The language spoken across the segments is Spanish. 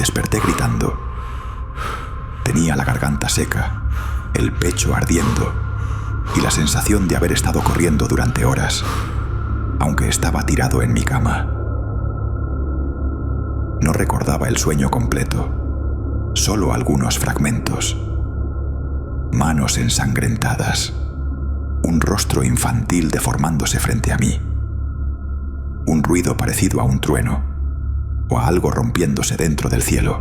desperté gritando. Tenía la garganta seca, el pecho ardiendo y la sensación de haber estado corriendo durante horas, aunque estaba tirado en mi cama. No recordaba el sueño completo, solo algunos fragmentos. Manos ensangrentadas, un rostro infantil deformándose frente a mí, un ruido parecido a un trueno o a algo rompiéndose dentro del cielo.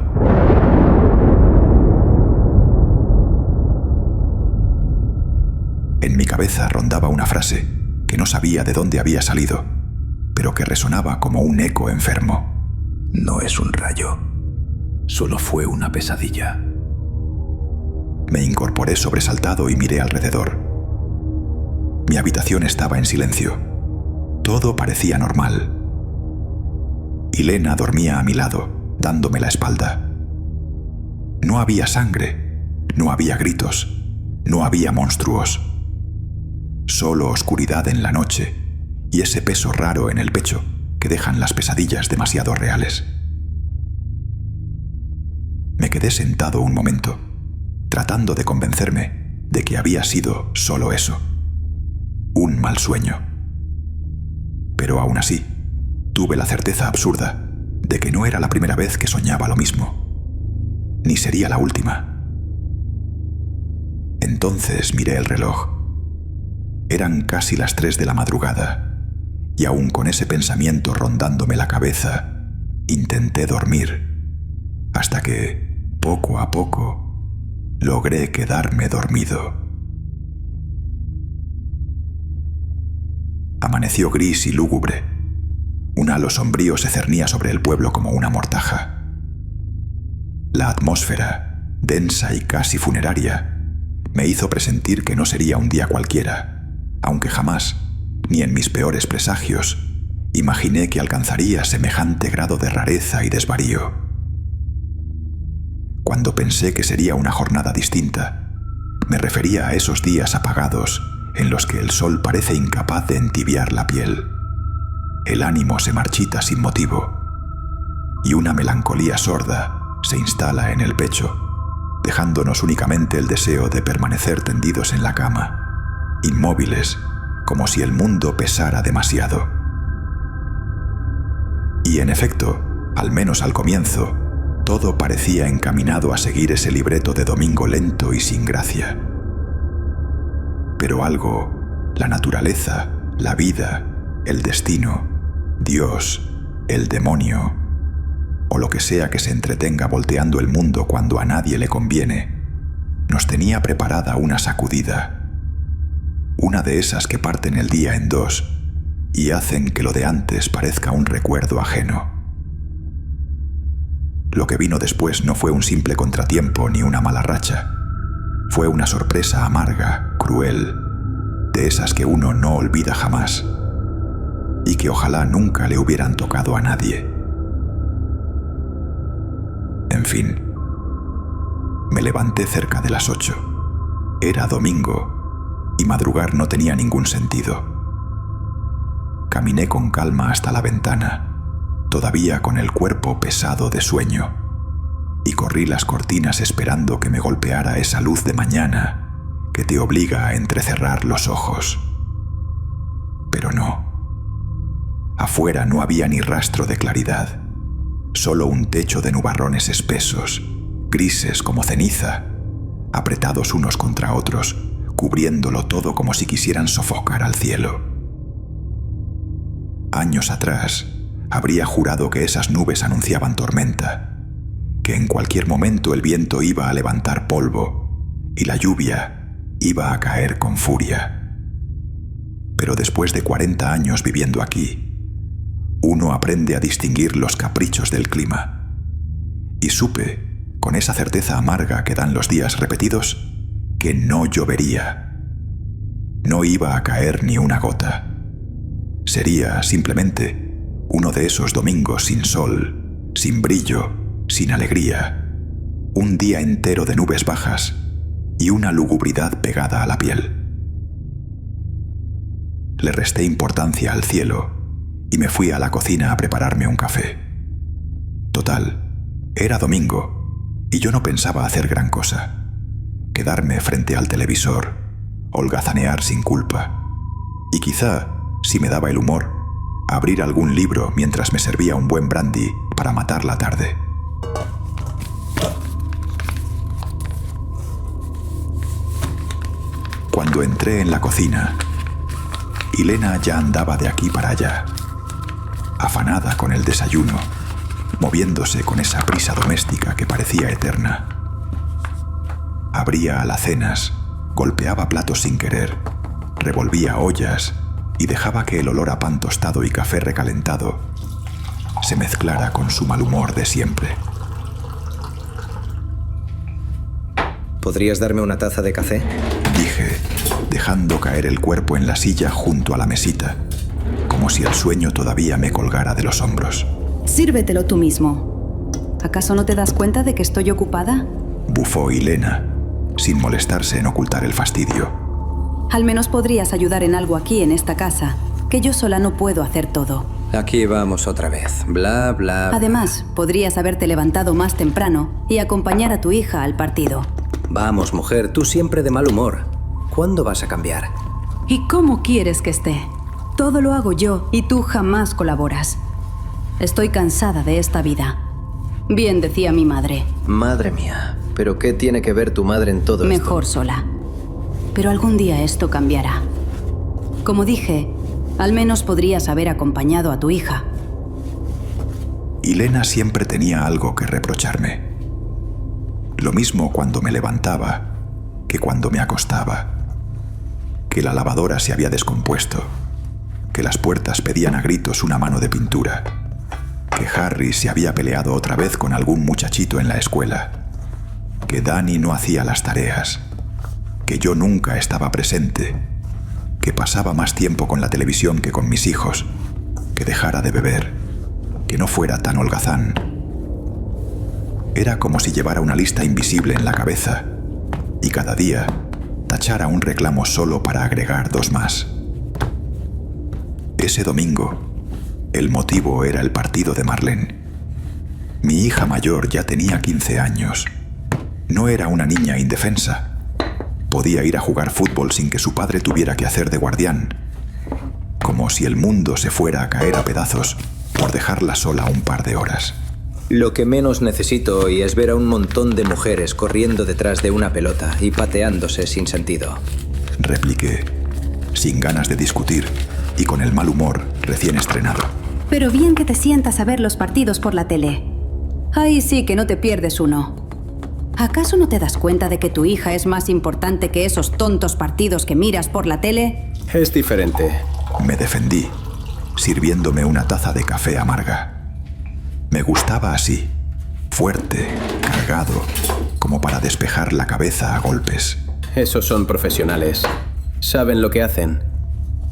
En mi cabeza rondaba una frase que no sabía de dónde había salido, pero que resonaba como un eco enfermo. No es un rayo, solo fue una pesadilla. Me incorporé sobresaltado y miré alrededor. Mi habitación estaba en silencio. Todo parecía normal. Elena dormía a mi lado, dándome la espalda. No había sangre, no había gritos, no había monstruos. Solo oscuridad en la noche y ese peso raro en el pecho que dejan las pesadillas demasiado reales. Me quedé sentado un momento, tratando de convencerme de que había sido solo eso, un mal sueño. Pero aún así, tuve la certeza absurda de que no era la primera vez que soñaba lo mismo, ni sería la última. Entonces miré el reloj. Eran casi las 3 de la madrugada, y aún con ese pensamiento rondándome la cabeza, intenté dormir, hasta que, poco a poco, logré quedarme dormido. Amaneció gris y lúgubre. Un halo sombrío se cernía sobre el pueblo como una mortaja. La atmósfera, densa y casi funeraria, me hizo presentir que no sería un día cualquiera, aunque jamás, ni en mis peores presagios, imaginé que alcanzaría semejante grado de rareza y desvarío. Cuando pensé que sería una jornada distinta, me refería a esos días apagados en los que el sol parece incapaz de entibiar la piel. El ánimo se marchita sin motivo y una melancolía sorda se instala en el pecho, dejándonos únicamente el deseo de permanecer tendidos en la cama, inmóviles, como si el mundo pesara demasiado. Y en efecto, al menos al comienzo, todo parecía encaminado a seguir ese libreto de domingo lento y sin gracia. Pero algo, la naturaleza, la vida, el destino, Dios, el demonio, o lo que sea que se entretenga volteando el mundo cuando a nadie le conviene, nos tenía preparada una sacudida. Una de esas que parten el día en dos y hacen que lo de antes parezca un recuerdo ajeno. Lo que vino después no fue un simple contratiempo ni una mala racha. Fue una sorpresa amarga, cruel, de esas que uno no olvida jamás y que ojalá nunca le hubieran tocado a nadie. En fin, me levanté cerca de las 8. Era domingo y madrugar no tenía ningún sentido. Caminé con calma hasta la ventana, todavía con el cuerpo pesado de sueño, y corrí las cortinas esperando que me golpeara esa luz de mañana que te obliga a entrecerrar los ojos. Pero no. Afuera no había ni rastro de claridad, solo un techo de nubarrones espesos, grises como ceniza, apretados unos contra otros, cubriéndolo todo como si quisieran sofocar al cielo. Años atrás, habría jurado que esas nubes anunciaban tormenta, que en cualquier momento el viento iba a levantar polvo y la lluvia iba a caer con furia. Pero después de 40 años viviendo aquí, uno aprende a distinguir los caprichos del clima. Y supe, con esa certeza amarga que dan los días repetidos, que no llovería. No iba a caer ni una gota. Sería simplemente uno de esos domingos sin sol, sin brillo, sin alegría. Un día entero de nubes bajas y una lugubridad pegada a la piel. Le resté importancia al cielo y me fui a la cocina a prepararme un café. Total, Era domingo y yo no pensaba hacer gran cosa. Quedarme frente al televisor, holgazanear sin culpa y quizá, si me daba el humor, abrir algún libro mientras me servía un buen brandy para matar la tarde. Cuando entré en la cocina, Ilena ya andaba de aquí para allá, afanada con el desayuno, moviéndose con esa prisa doméstica que parecía eterna. Abría alacenas, golpeaba platos sin querer, revolvía ollas y dejaba que el olor a pan tostado y café recalentado se mezclara con su mal humor de siempre. ¿Podrías darme una taza de café? Dije, dejando caer el cuerpo en la silla junto a la mesita, como si el sueño todavía me colgara de los hombros. Sírvetelo tú mismo. ¿Acaso no te das cuenta de que estoy ocupada? Bufó Ilena, sin molestarse en ocultar el fastidio. Al menos podrías ayudar en algo aquí en esta casa, que yo sola no puedo hacer todo. Aquí vamos otra vez. Bla, bla, bla. Además, podrías haberte levantado más temprano y acompañar a tu hija al partido. Vamos, mujer, tú siempre de mal humor. ¿Cuándo vas a cambiar? ¿Y cómo quieres que esté? Todo lo hago yo y tú jamás colaboras. Estoy cansada de esta vida. Bien decía mi madre. Madre mía, ¿pero qué tiene que ver tu madre en todo esto? Mejor sola. Pero algún día esto cambiará. Como dije, al menos podrías haber acompañado a tu hija. Ilena siempre tenía algo que reprocharme. Lo mismo cuando me levantaba que cuando me acostaba. Que la lavadora se había descompuesto. Que las puertas pedían a gritos una mano de pintura. Que Harry se había peleado otra vez con algún muchachito en la escuela. Que Dani no hacía las tareas. Que yo nunca estaba presente. Que pasaba más tiempo con la televisión que con mis hijos. Que dejara de beber. Que no fuera tan holgazán. Era como si llevara una lista invisible en la cabeza y cada día tachara un reclamo solo para agregar 2 más. Ese domingo, el motivo era el partido de Marlene. Mi hija mayor ya tenía 15 años. No era una niña indefensa. Podía ir a jugar fútbol sin que su padre tuviera que hacer de guardián. Como si el mundo se fuera a caer a pedazos por dejarla sola un par de horas. Lo que menos necesito hoy es ver a un montón de mujeres corriendo detrás de una pelota y pateándose sin sentido. Repliqué, sin ganas de discutir y con el mal humor recién estrenado. Pero bien que te sientas a ver los partidos por la tele. Ahí sí que no te pierdes uno. ¿Acaso no te das cuenta de que tu hija es más importante que esos tontos partidos que miras por la tele? Es diferente. Me defendí, sirviéndome una taza de café amarga. Me gustaba así, fuerte, cargado, como para despejar la cabeza a golpes. Esos son profesionales. Saben lo que hacen.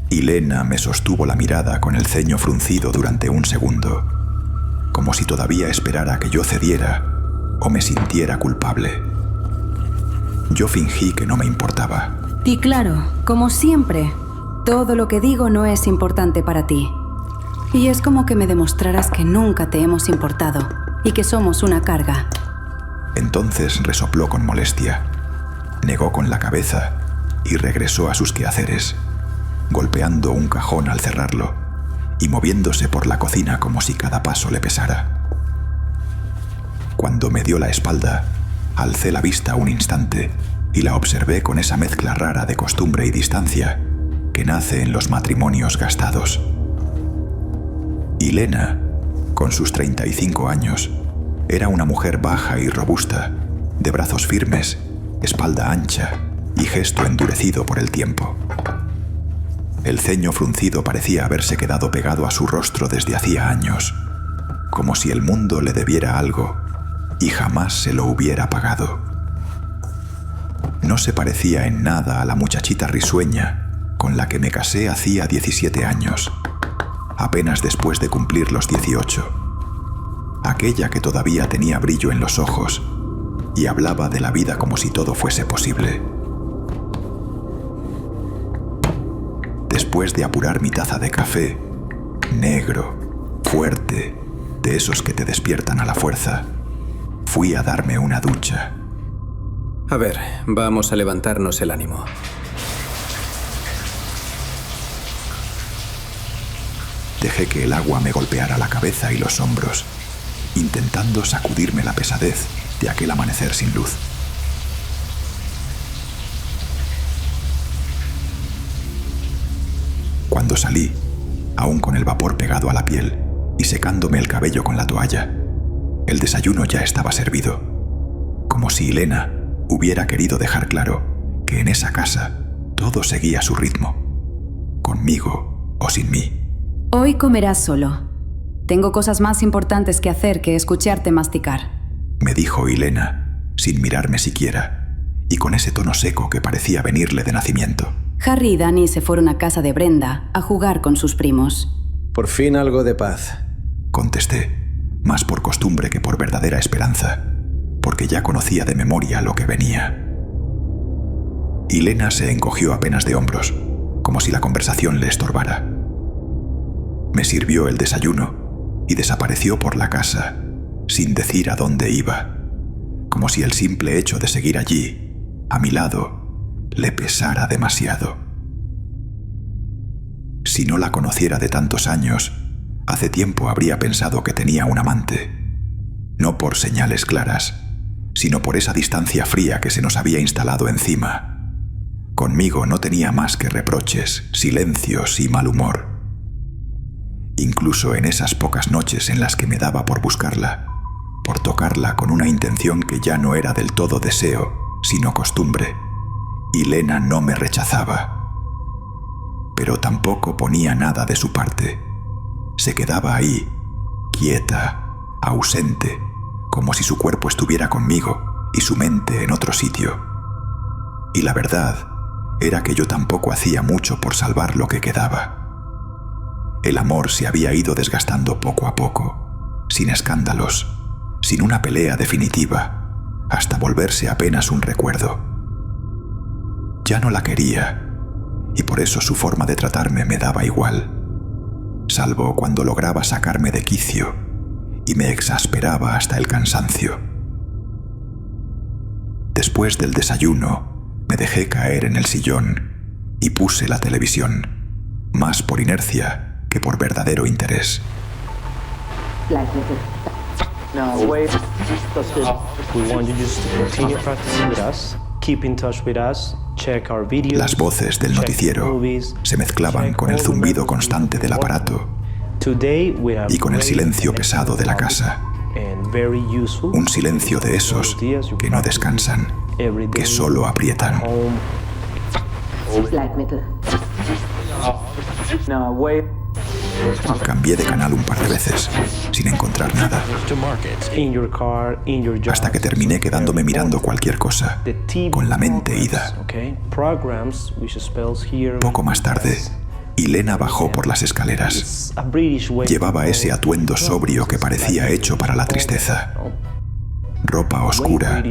Ilena me sostuvo la mirada con el ceño fruncido durante un segundo, como si todavía esperara que yo cediera o me sintiera culpable. Yo fingí que no me importaba. Y claro, como siempre, todo lo que digo no es importante para ti. Y es como que me demostraras que nunca te hemos importado y que somos una carga. Entonces resopló con molestia, negó con la cabeza y regresó a sus quehaceres, golpeando un cajón al cerrarlo y moviéndose por la cocina como si cada paso le pesara. Cuando me dio la espalda, alcé la vista un instante y la observé con esa mezcla rara de costumbre y distancia que nace en los matrimonios gastados. Ilena, con sus 35 años, era una mujer baja y robusta, de brazos firmes, espalda ancha y gesto endurecido por el tiempo. El ceño fruncido parecía haberse quedado pegado a su rostro desde hacía años, como si el mundo le debiera algo y jamás se lo hubiera pagado. No se parecía en nada a la muchachita risueña con la que me casé hacía 17 años, apenas después de cumplir los 18. Aquella que todavía tenía brillo en los ojos y hablaba de la vida como si todo fuese posible. Después de apurar mi taza de café, negro, fuerte, de esos que te despiertan a la fuerza, fui a darme una ducha. A ver, vamos a levantarnos el ánimo. Dejé que el agua me golpeara la cabeza y los hombros, intentando sacudirme la pesadez de aquel amanecer sin luz. Cuando salí, aún con el vapor pegado a la piel y secándome el cabello con la toalla, el desayuno ya estaba servido, como si Ilena hubiera querido dejar claro que en esa casa todo seguía su ritmo, conmigo o sin mí. Hoy comerás solo. Tengo cosas más importantes que hacer que escucharte masticar. Me dijo Ilena, sin mirarme siquiera, y con ese tono seco que parecía venirle de nacimiento. Harry y Dani se fueron a casa de Brenda a jugar con sus primos. Por fin algo de paz. Contesté, más por costumbre que por verdadera esperanza, porque ya conocía de memoria lo que venía. Ilena se encogió apenas de hombros, como si la conversación le estorbara. Me sirvió el desayuno y desapareció por la casa, sin decir a dónde iba, como si el simple hecho de seguir allí, a mi lado, le pesara demasiado. Si no la conociera de tantos años, hace tiempo habría pensado que tenía un amante, no por señales claras, sino por esa distancia fría que se nos había instalado encima. Conmigo no tenía más que reproches, silencios y mal humor. Incluso en esas pocas noches en las que me daba por buscarla, por tocarla con una intención que ya no era del todo deseo, sino costumbre, Ilena no me rechazaba. Pero tampoco ponía nada de su parte. Se quedaba ahí, quieta, ausente, como si su cuerpo estuviera conmigo y su mente en otro sitio. Y la verdad era que yo tampoco hacía mucho por salvar lo que quedaba. El amor se había ido desgastando poco a poco, sin escándalos, sin una pelea definitiva, hasta volverse apenas un recuerdo. Ya no la quería, y por eso su forma de tratarme me daba igual, salvo cuando lograba sacarme de quicio y me exasperaba hasta el cansancio. Después del desayuno, me dejé caer en el sillón y puse la televisión, más por inercia que por verdadero interés. No, wait. We want you just to continue practicing with us. Keep in touch with us. Check our videos. Las voces del noticiero se mezclaban con el zumbido constante del aparato y con el silencio pesado de la casa. Un silencio de esos que no descansan, que solo aprietan. No, wait. Cambié de canal un par de veces, sin encontrar nada, hasta que terminé quedándome mirando cualquier cosa, con la mente ida. Poco más tarde, Ilena bajó por las escaleras. Llevaba ese atuendo sobrio que parecía hecho para la tristeza. Ropa oscura,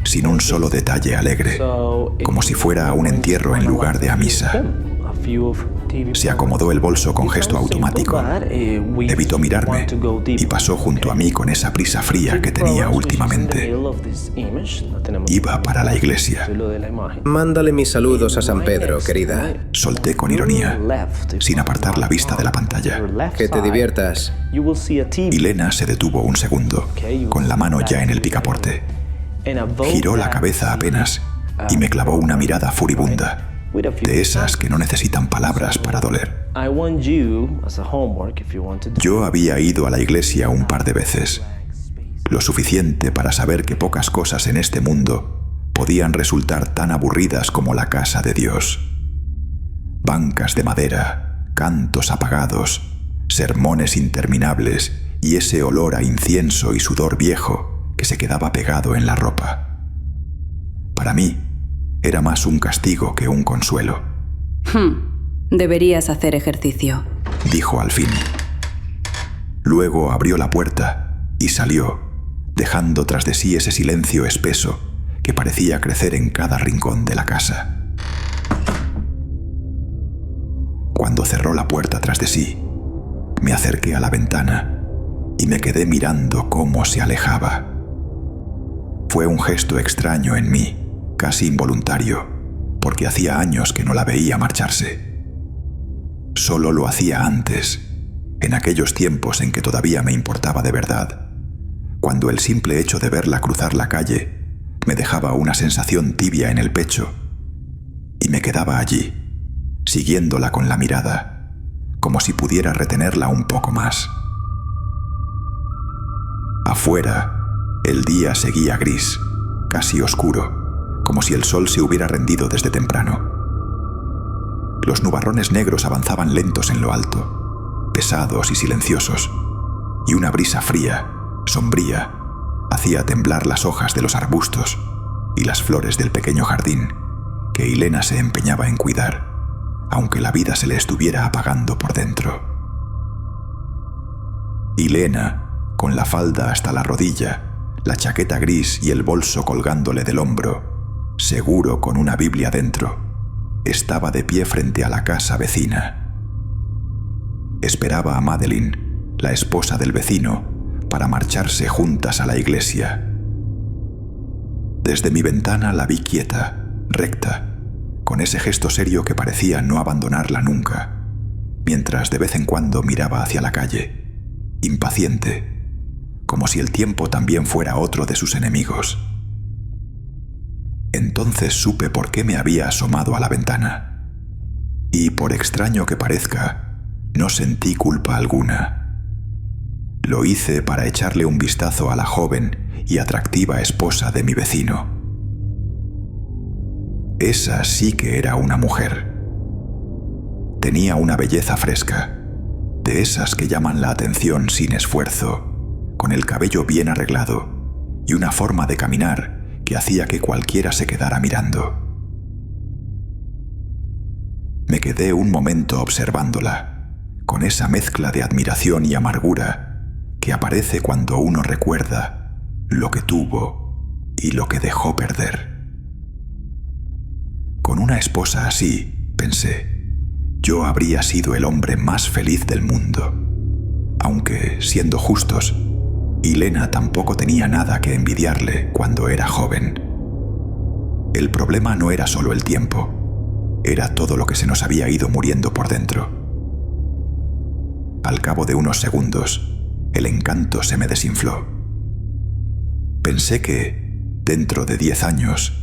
sin un solo detalle alegre, como si fuera a un entierro en lugar de a misa. Se acomodó el bolso con gesto automático, evitó mirarme y pasó junto a mí con esa prisa fría que tenía últimamente. Iba para la iglesia. Mándale mis saludos a San Pedro, querida. Solté con ironía, sin apartar la vista de la pantalla. Que te diviertas. Ilena se detuvo un segundo, con la mano ya en el picaporte. Giró la cabeza apenas y me clavó una mirada furibunda, de esas que no necesitan palabras para doler. Yo había ido a la iglesia un par de veces, lo suficiente para saber que pocas cosas en este mundo podían resultar tan aburridas como la casa de Dios. Bancas de madera, cantos apagados, sermones interminables y ese olor a incienso y sudor viejo que se quedaba pegado en la ropa. Para mí, era más un castigo que un consuelo. Deberías hacer ejercicio, dijo al fin. Luego abrió la puerta y salió, dejando tras de sí ese silencio espeso que parecía crecer en cada rincón de la casa. Cuando cerró la puerta tras de sí, me acerqué a la ventana y me quedé mirando cómo se alejaba. Fue un gesto extraño en mí, casi involuntario, porque hacía años que no la veía marcharse. Solo lo hacía antes, en aquellos tiempos en que todavía me importaba de verdad, cuando el simple hecho de verla cruzar la calle me dejaba una sensación tibia en el pecho, y me quedaba allí, siguiéndola con la mirada, como si pudiera retenerla un poco más. Afuera, el día seguía gris, casi oscuro, como si el sol se hubiera rendido desde temprano. Los nubarrones negros avanzaban lentos en lo alto, pesados y silenciosos, y una brisa fría, sombría, hacía temblar las hojas de los arbustos y las flores del pequeño jardín que Ilena se empeñaba en cuidar, aunque la vida se le estuviera apagando por dentro. Ilena, con la falda hasta la rodilla, la chaqueta gris y el bolso colgándole del hombro, seguro con una Biblia dentro, estaba de pie frente a la casa vecina. Esperaba a Madeline, la esposa del vecino, para marcharse juntas a la iglesia. Desde mi ventana la vi quieta, recta, con ese gesto serio que parecía no abandonarla nunca, mientras de vez en cuando miraba hacia la calle, impaciente, como si el tiempo también fuera otro de sus enemigos. Entonces supe por qué me había asomado a la ventana, y por extraño que parezca, no sentí culpa alguna. Lo hice para echarle un vistazo a la joven y atractiva esposa de mi vecino. Esa sí que era una mujer. Tenía una belleza fresca, de esas que llaman la atención sin esfuerzo, con el cabello bien arreglado y una forma de caminar que hacía que cualquiera se quedara mirando. Me quedé un momento observándola, con esa mezcla de admiración y amargura que aparece cuando uno recuerda lo que tuvo y lo que dejó perder. Con una esposa así, pensé, yo habría sido el hombre más feliz del mundo, aunque, siendo justos, Ilena tampoco tenía nada que envidiarle cuando era joven. El problema no era solo el tiempo, era todo lo que se nos había ido muriendo por dentro. Al cabo de unos segundos, el encanto se me desinfló. Pensé que, dentro de 10 años,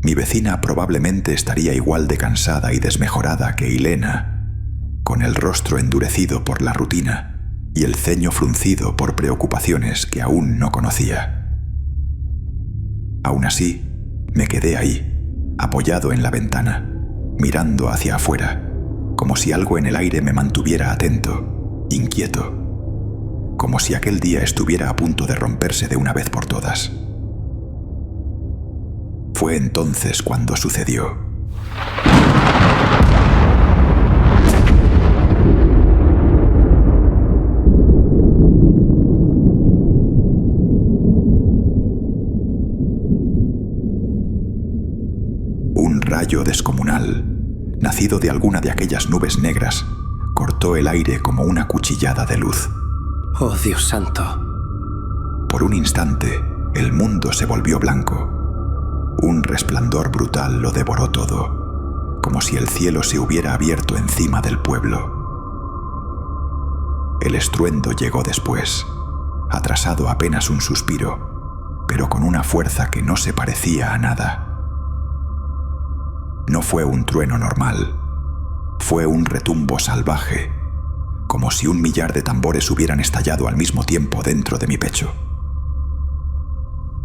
mi vecina probablemente estaría igual de cansada y desmejorada que Ilena, con el rostro endurecido por la rutina y el ceño fruncido por preocupaciones que aún no conocía. Aún así, me quedé ahí, apoyado en la ventana, mirando hacia afuera, como si algo en el aire me mantuviera atento, inquieto, como si aquel día estuviera a punto de romperse de una vez por todas. Fue entonces cuando sucedió. Un rayo descomunal, nacido de alguna de aquellas nubes negras, cortó el aire como una cuchillada de luz. ¡Oh, Dios santo! Por un instante, el mundo se volvió blanco. Un resplandor brutal lo devoró todo, como si el cielo se hubiera abierto encima del pueblo. El estruendo llegó después, atrasado apenas un suspiro, pero con una fuerza que no se parecía a nada. No fue un trueno normal, fue un retumbo salvaje, como si 1 millar de tambores hubieran estallado al mismo tiempo dentro de mi pecho.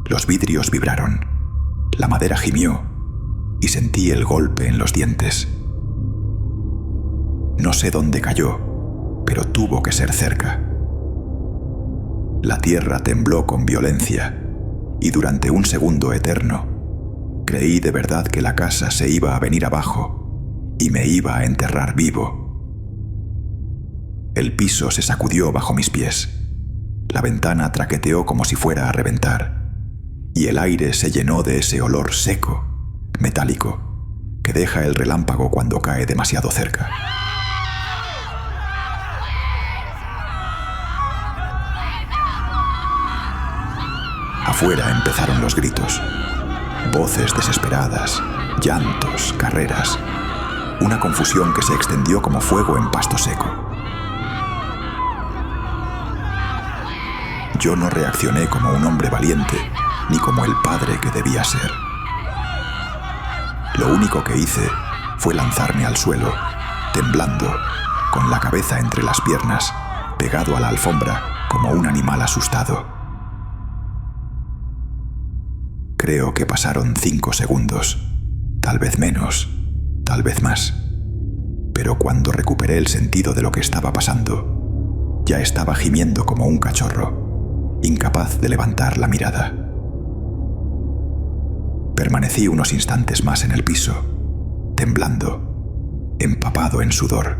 Los vidrios vibraron, la madera gimió y sentí el golpe en los dientes. No sé dónde cayó, pero tuvo que ser cerca. La tierra tembló con violencia y durante un segundo eterno creí de verdad que la casa se iba a venir abajo y me iba a enterrar vivo. El piso se sacudió bajo mis pies. La ventana traqueteó como si fuera a reventar, y el aire se llenó de ese olor seco, metálico, que deja el relámpago cuando cae demasiado cerca. Afuera empezaron los gritos. Voces desesperadas, llantos, carreras. Una confusión que se extendió como fuego en pasto seco. Yo no reaccioné como un hombre valiente, ni como el padre que debía ser. Lo único que hice fue lanzarme al suelo, temblando, con la cabeza entre las piernas, pegado a la alfombra como un animal asustado. Creo que pasaron 5 segundos, tal vez menos, tal vez más. Pero cuando recuperé el sentido de lo que estaba pasando, ya estaba gimiendo como un cachorro, incapaz de levantar la mirada. Permanecí unos instantes más en el piso, temblando, empapado en sudor,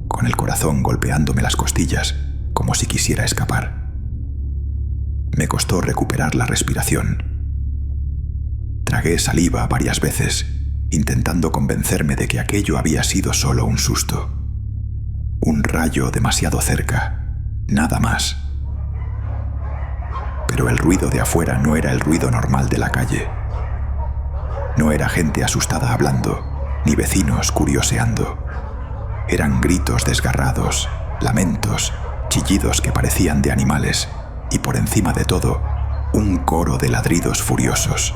con el corazón golpeándome las costillas como si quisiera escapar. Me costó recuperar la respiración. Tragué saliva varias veces, intentando convencerme de que aquello había sido solo un susto. Un rayo demasiado cerca, nada más. Pero el ruido de afuera no era el ruido normal de la calle. No era gente asustada hablando, ni vecinos curioseando. Eran gritos desgarrados, lamentos, chillidos que parecían de animales, y por encima de todo, un coro de ladridos furiosos.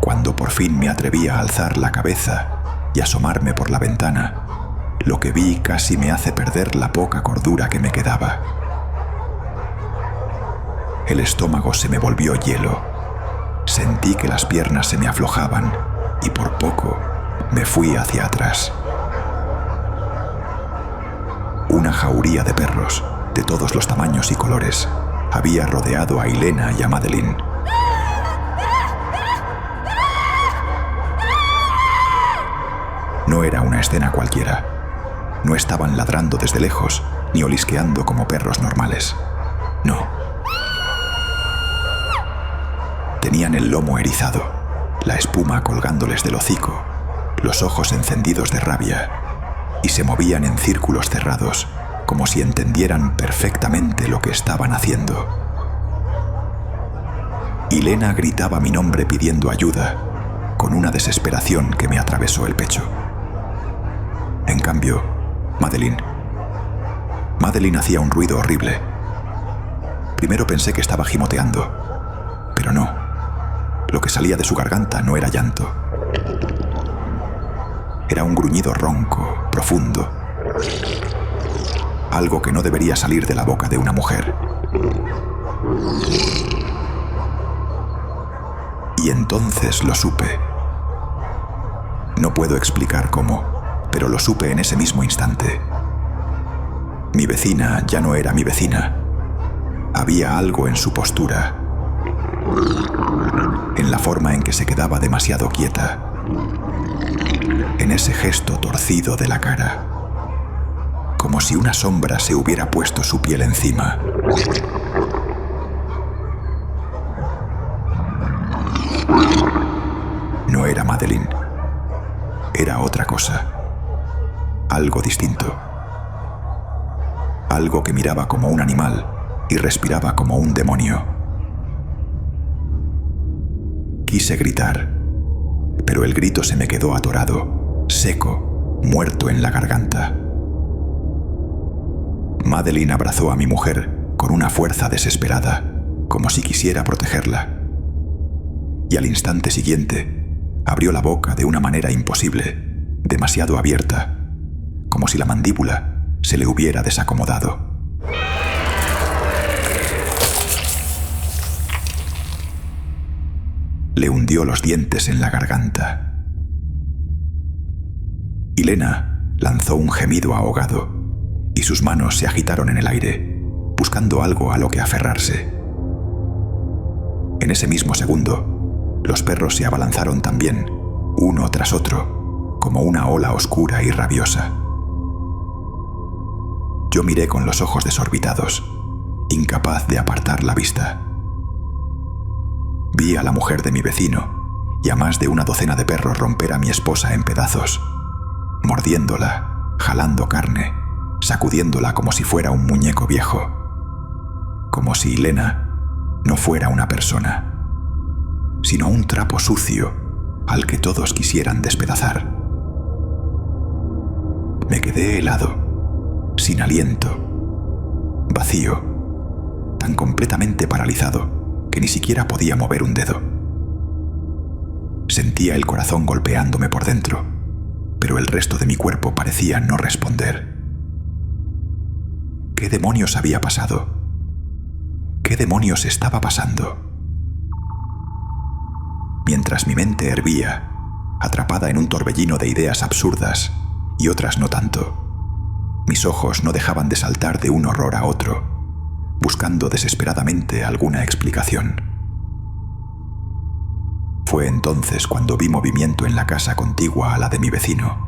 Cuando por fin me atreví a alzar la cabeza y asomarme por la ventana, lo que vi casi me hace perder la poca cordura que me quedaba. El estómago se me volvió hielo. Sentí que las piernas se me aflojaban y por poco me fui hacia atrás. Una jauría de perros, de todos los tamaños y colores, había rodeado a Ilena y a Madeleine. No era una escena cualquiera. No estaban ladrando desde lejos, ni olisqueando como perros normales. No. Tenían el lomo erizado, la espuma colgándoles del hocico, los ojos encendidos de rabia, y se movían en círculos cerrados, como si entendieran perfectamente lo que estaban haciendo. Ilena gritaba mi nombre pidiendo ayuda, con una desesperación que me atravesó el pecho. En cambio, Madeleine hacía un ruido horrible. Primero pensé que estaba gimoteando, pero no. Lo que salía de su garganta no era llanto. Era un gruñido ronco, profundo. Algo que no debería salir de la boca de una mujer. Y entonces lo supe. No puedo explicar cómo, pero lo supe en ese mismo instante. Mi vecina ya no era mi vecina. Había algo en su postura, en la forma en que se quedaba demasiado quieta, en ese gesto torcido de la cara, como si una sombra se hubiera puesto su piel encima. No era Madeleine. Era otra cosa. Algo distinto. Algo que miraba como un animal y respiraba como un demonio. Quise gritar, pero el grito se me quedó atorado, seco, muerto en la garganta. Madeleine abrazó a mi mujer con una fuerza desesperada, como si quisiera protegerla. Y al instante siguiente, abrió la boca de una manera imposible, demasiado abierta, como si la mandíbula se le hubiera desacomodado. Le hundió los dientes en la garganta. Ilena lanzó un gemido ahogado y sus manos se agitaron en el aire, buscando algo a lo que aferrarse. En ese mismo segundo, los perros se abalanzaron también, uno tras otro, como una ola oscura y rabiosa. Yo miré con los ojos desorbitados, incapaz de apartar la vista. Vi a la mujer de mi vecino y a más de una docena de perros romper a mi esposa en pedazos, mordiéndola, jalando carne, sacudiéndola como si fuera un muñeco viejo. como si Elena no fuera una persona, sino un trapo sucio al que todos quisieran despedazar. Me quedé helado, sin aliento, vacío, tan completamente paralizado que ni siquiera podía mover un dedo. Sentía el corazón golpeándome por dentro, pero el resto de mi cuerpo parecía no responder. ¿Qué demonios había pasado? ¿Qué demonios estaba pasando? Mientras mi mente hervía, atrapada en un torbellino de ideas absurdas y otras no tanto, mis ojos no dejaban de saltar de un horror a otro, buscando desesperadamente alguna explicación. Fue entonces cuando vi movimiento en la casa contigua a la de mi vecino.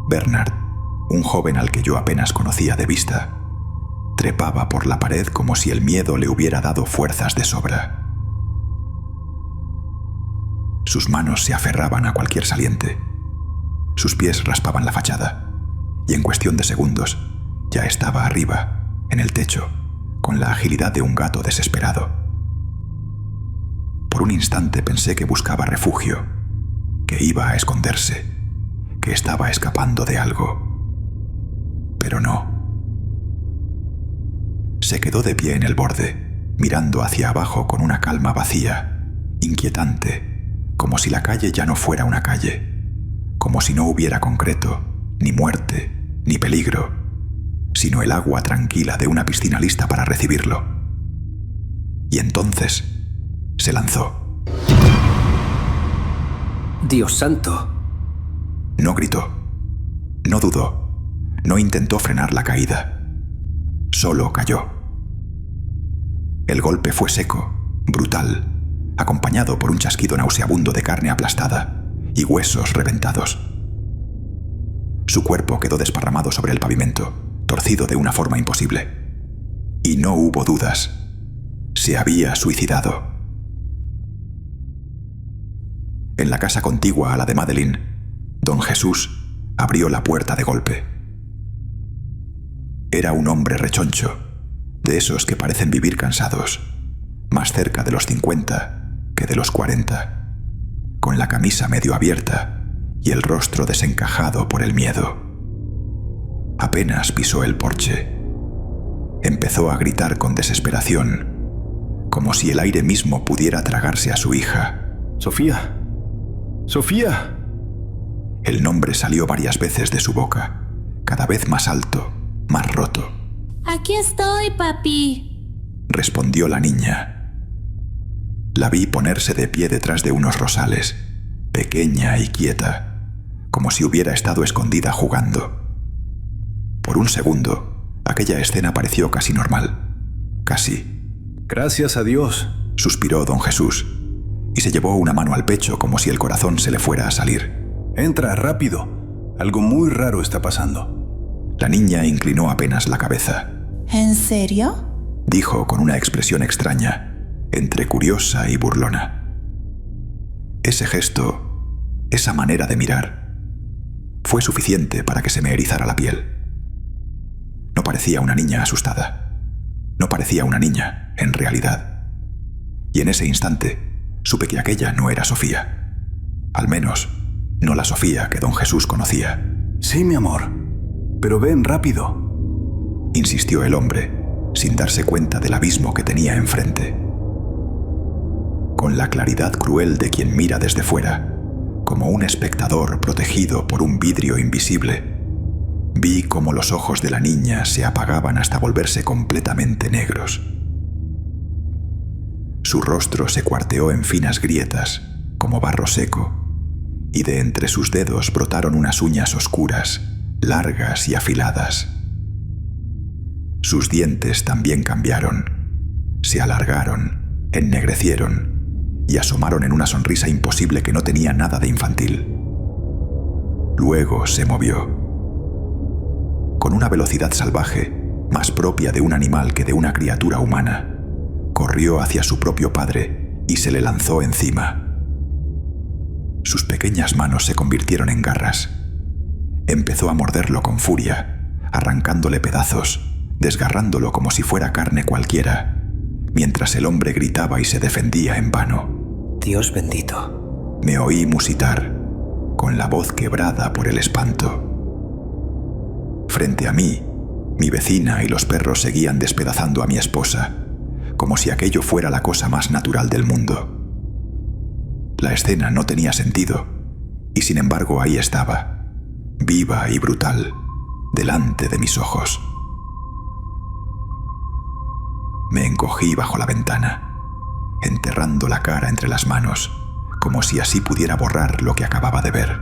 Bernard, un joven al que yo apenas conocía de vista, trepaba por la pared como si el miedo le hubiera dado fuerzas de sobra. Sus manos se aferraban a cualquier saliente, sus pies raspaban la fachada, y en cuestión de segundos ya estaba arriba, en el techo, con la agilidad de un gato desesperado. Por un instante pensé que buscaba refugio, que iba a esconderse, que estaba escapando de algo. Pero no. Se quedó de pie en el borde, mirando hacia abajo con una calma vacía, inquietante, como si la calle ya no fuera una calle, como si no hubiera concreto, ni muerte, ni peligro, sino el agua tranquila de una piscina lista para recibirlo. Y entonces se lanzó. ¡Dios santo! No gritó, no dudó, no intentó frenar la caída. Solo cayó. El golpe fue seco, brutal, acompañado por un chasquido nauseabundo de carne aplastada y huesos reventados. Su cuerpo quedó desparramado sobre el pavimento, torcido de una forma imposible. Y no hubo dudas. Se había suicidado. En la casa contigua a la de Madeleine, don Jesús abrió la puerta de golpe. Era un hombre rechoncho, de esos que parecen vivir cansados, más cerca de los 50 que de los 40, con la camisa medio abierta y el rostro desencajado por el miedo. Apenas pisó el porche. Empezó a gritar con desesperación, como si el aire mismo pudiera tragarse a su hija. ¡Sofía! ¡Sofía! El nombre salió varias veces de su boca, cada vez más alto, más roto. Aquí estoy, papi, respondió la niña. La vi ponerse de pie detrás de unos rosales, pequeña y quieta, como si hubiera estado escondida jugando. Por un segundo, aquella escena pareció casi normal. Casi. Gracias a Dios, suspiró don Jesús, y se llevó una mano al pecho como si el corazón se le fuera a salir. Entra, rápido. Algo muy raro está pasando. La niña inclinó apenas la cabeza. ¿En serio? Dijo con una expresión extraña, entre curiosa y burlona. Ese gesto, esa manera de mirar, fue suficiente para que se me erizara la piel. No parecía una niña asustada. No parecía una niña, en realidad. Y en ese instante, supe que aquella no era Sofía. Al menos, no la Sofía que don Jesús conocía. Sí, mi amor. Pero ven rápido, insistió el hombre, sin darse cuenta del abismo que tenía enfrente. Con la claridad cruel de quien mira desde fuera, como un espectador protegido por un vidrio invisible, vi cómo los ojos de la niña se apagaban hasta volverse completamente negros. Su rostro se cuarteó en finas grietas, como barro seco, y de entre sus dedos brotaron unas uñas oscuras, largas y afiladas. Sus dientes también cambiaron, se alargaron, ennegrecieron y asomaron en una sonrisa imposible que no tenía nada de infantil. Luego se movió. Con una velocidad salvaje, más propia de un animal que de una criatura humana, corrió hacia su propio padre y se le lanzó encima. Sus pequeñas manos se convirtieron en garras. Empezó a morderlo con furia, arrancándole pedazos, desgarrándolo como si fuera carne cualquiera, mientras el hombre gritaba y se defendía en vano. Dios bendito. Me oí musitar, con la voz quebrada por el espanto. Frente a mí, mi vecina y los perros seguían despedazando a mi esposa, como si aquello fuera la cosa más natural del mundo. La escena no tenía sentido, y sin embargo ahí estaba, viva y brutal, delante de mis ojos. Me encogí bajo la ventana, enterrando la cara entre las manos, como si así pudiera borrar lo que acababa de ver.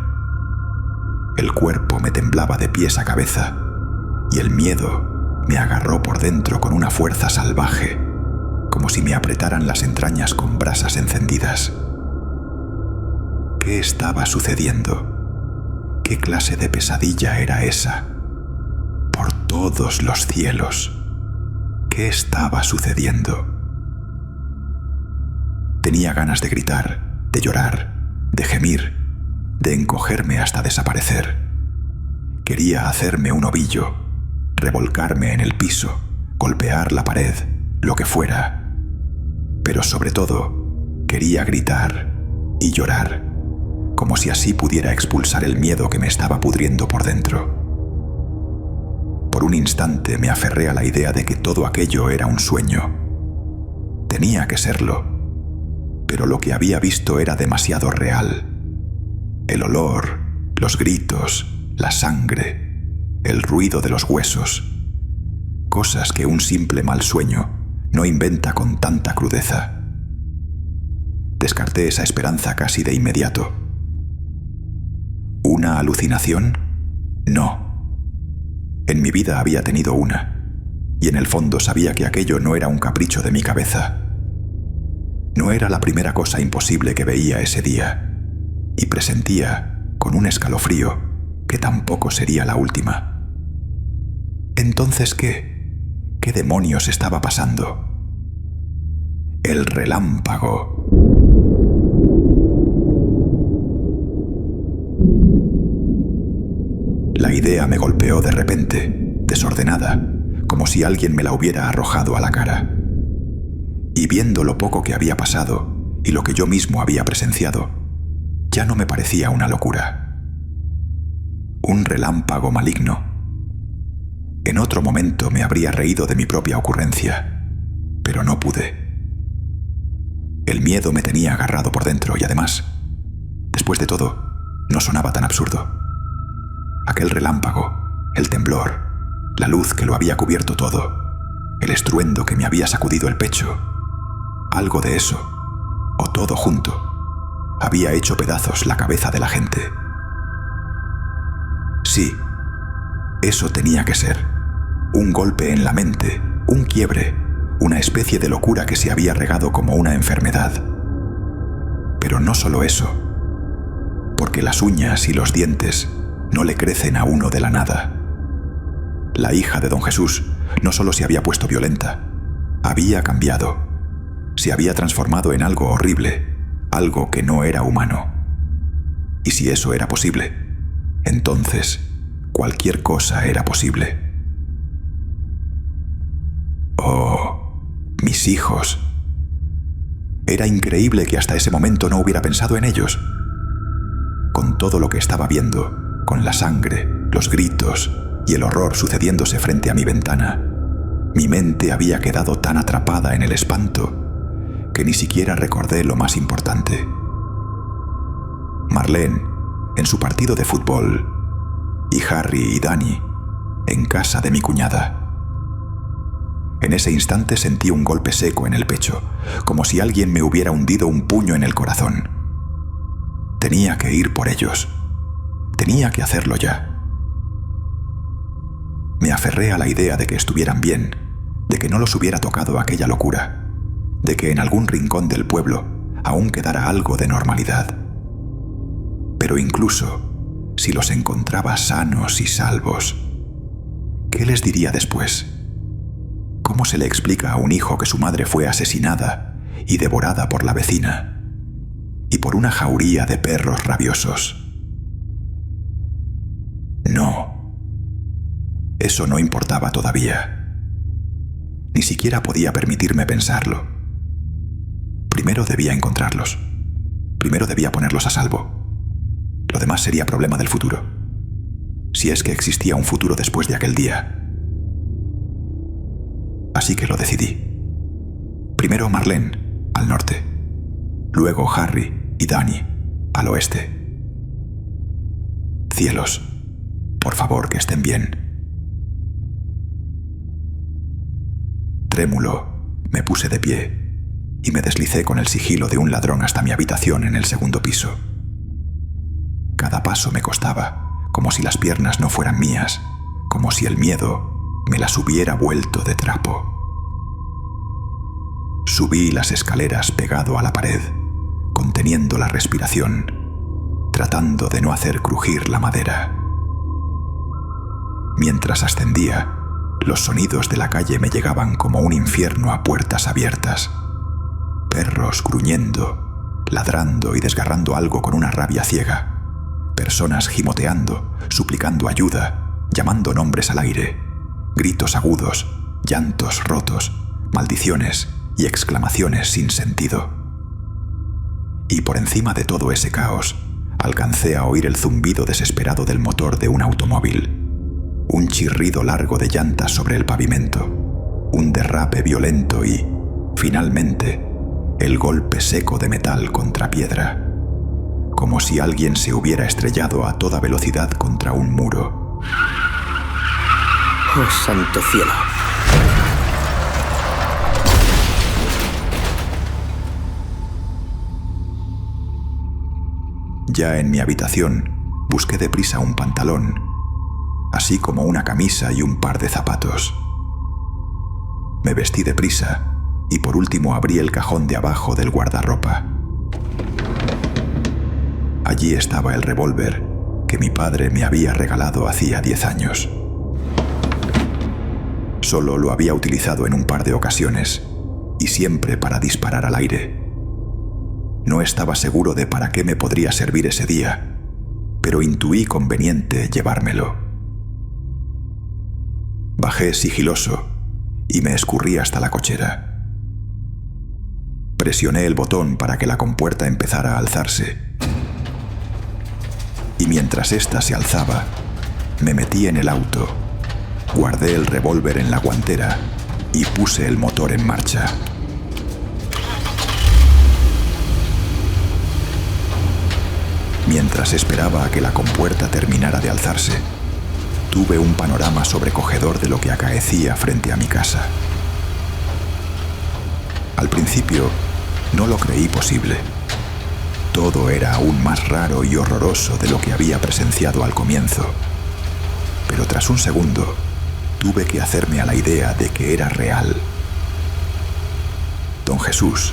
El cuerpo me temblaba de pies a cabeza, y el miedo me agarró por dentro con una fuerza salvaje, como si me apretaran las entrañas con brasas encendidas. ¿Qué estaba sucediendo? ¿Qué clase de pesadilla era esa? Por todos los cielos, ¿qué estaba sucediendo? Tenía ganas de gritar, de llorar, de gemir, de encogerme hasta desaparecer. Quería hacerme un ovillo, revolcarme en el piso, golpear la pared, lo que fuera. Pero sobre todo, quería gritar y llorar, como si así pudiera expulsar el miedo que me estaba pudriendo por dentro. Por un instante me aferré a la idea de que todo aquello era un sueño. Tenía que serlo, pero lo que había visto era demasiado real. El olor, los gritos, la sangre, el ruido de los huesos. Cosas que un simple mal sueño no inventa con tanta crudeza. Descarté esa esperanza casi de inmediato. ¿Una alucinación? No. En mi vida había tenido una, y en el fondo sabía que aquello no era un capricho de mi cabeza. No era la primera cosa imposible que veía ese día, y presentía, con un escalofrío, que tampoco sería la última. ¿Entonces qué? ¿Qué demonios estaba pasando? El relámpago. La idea me golpeó de repente, desordenada, como si alguien me la hubiera arrojado a la cara. Y viendo lo poco que había pasado y lo que yo mismo había presenciado, ya no me parecía una locura. Un relámpago maligno. En otro momento me habría reído de mi propia ocurrencia, pero no pude. El miedo me tenía agarrado por dentro y además, después de todo, no sonaba tan absurdo. Aquel relámpago, el temblor, la luz que lo había cubierto todo, el estruendo que me había sacudido el pecho, algo de eso, o todo junto, había hecho pedazos la cabeza de la gente. Sí, eso tenía que ser. Un golpe en la mente, un quiebre, una especie de locura que se había regado como una enfermedad. Pero no solo eso, porque las uñas y los dientes no le crecen a uno de la nada. La hija de don Jesús no solo se había puesto violenta, había cambiado, se había transformado en algo horrible, algo que no era humano. Y si eso era posible, entonces cualquier cosa era posible. Oh, mis hijos. Era increíble que hasta ese momento no hubiera pensado en ellos. Con todo lo que estaba viendo, con la sangre, los gritos y el horror sucediéndose frente a mi ventana, mi mente había quedado tan atrapada en el espanto que ni siquiera recordé lo más importante. Marlene, en su partido de fútbol, y Harry y Danny, en casa de mi cuñada. En ese instante sentí un golpe seco en el pecho, como si alguien me hubiera hundido un puño en el corazón. Tenía que ir por ellos. Tenía que hacerlo ya. Me aferré a la idea de que estuvieran bien, de que no los hubiera tocado aquella locura, de que en algún rincón del pueblo aún quedara algo de normalidad. Pero incluso si los encontraba sanos y salvos, ¿qué les diría después? ¿Cómo se le explica a un hijo que su madre fue asesinada y devorada por la vecina y por una jauría de perros rabiosos? No. Eso no importaba todavía. Ni siquiera podía permitirme pensarlo. Primero debía encontrarlos. Primero debía ponerlos a salvo. Lo demás sería problema del futuro. Si es que existía un futuro después de aquel día. Así que lo decidí. Primero Marlene, al norte. Luego Harry y Danny, al oeste. Cielos, por favor, que estén bien. Trémulo, me puse de pie y me deslicé con el sigilo de un ladrón hasta mi habitación en el segundo piso. Cada paso me costaba, como si las piernas no fueran mías, como si el miedo me las hubiera vuelto de trapo. Subí las escaleras pegado a la pared, conteniendo la respiración, tratando de no hacer crujir la madera. Mientras ascendía, los sonidos de la calle me llegaban como un infierno a puertas abiertas. Perros gruñendo, ladrando y desgarrando algo con una rabia ciega. Personas gimoteando, suplicando ayuda, llamando nombres al aire. Gritos agudos, llantos rotos, maldiciones y exclamaciones sin sentido. Y por encima de todo ese caos, alcancé a oír el zumbido desesperado del motor de un automóvil. Un chirrido largo de llantas sobre el pavimento, un derrape violento y, finalmente, el golpe seco de metal contra piedra, como si alguien se hubiera estrellado a toda velocidad contra un muro. ¡Oh, santo cielo! Ya en mi habitación, busqué deprisa un pantalón, así como una camisa y un par de zapatos. Me vestí deprisa y por último abrí el cajón de abajo del guardarropa. Allí estaba el revólver que mi padre me había regalado hacía 10 años. Solo lo había utilizado en un par de ocasiones y siempre para disparar al aire. No estaba seguro de para qué me podría servir ese día, pero intuí conveniente llevármelo. Bajé sigiloso y me escurrí hasta la cochera. Presioné el botón para que la compuerta empezara a alzarse. Y mientras ésta se alzaba, me metí en el auto, guardé el revólver en la guantera y puse el motor en marcha. Mientras esperaba a que la compuerta terminara de alzarse, tuve un panorama sobrecogedor de lo que acaecía frente a mi casa. Al principio, no lo creí posible. Todo era aún más raro y horroroso de lo que había presenciado al comienzo. Pero tras un segundo, tuve que hacerme a la idea de que era real. Don Jesús,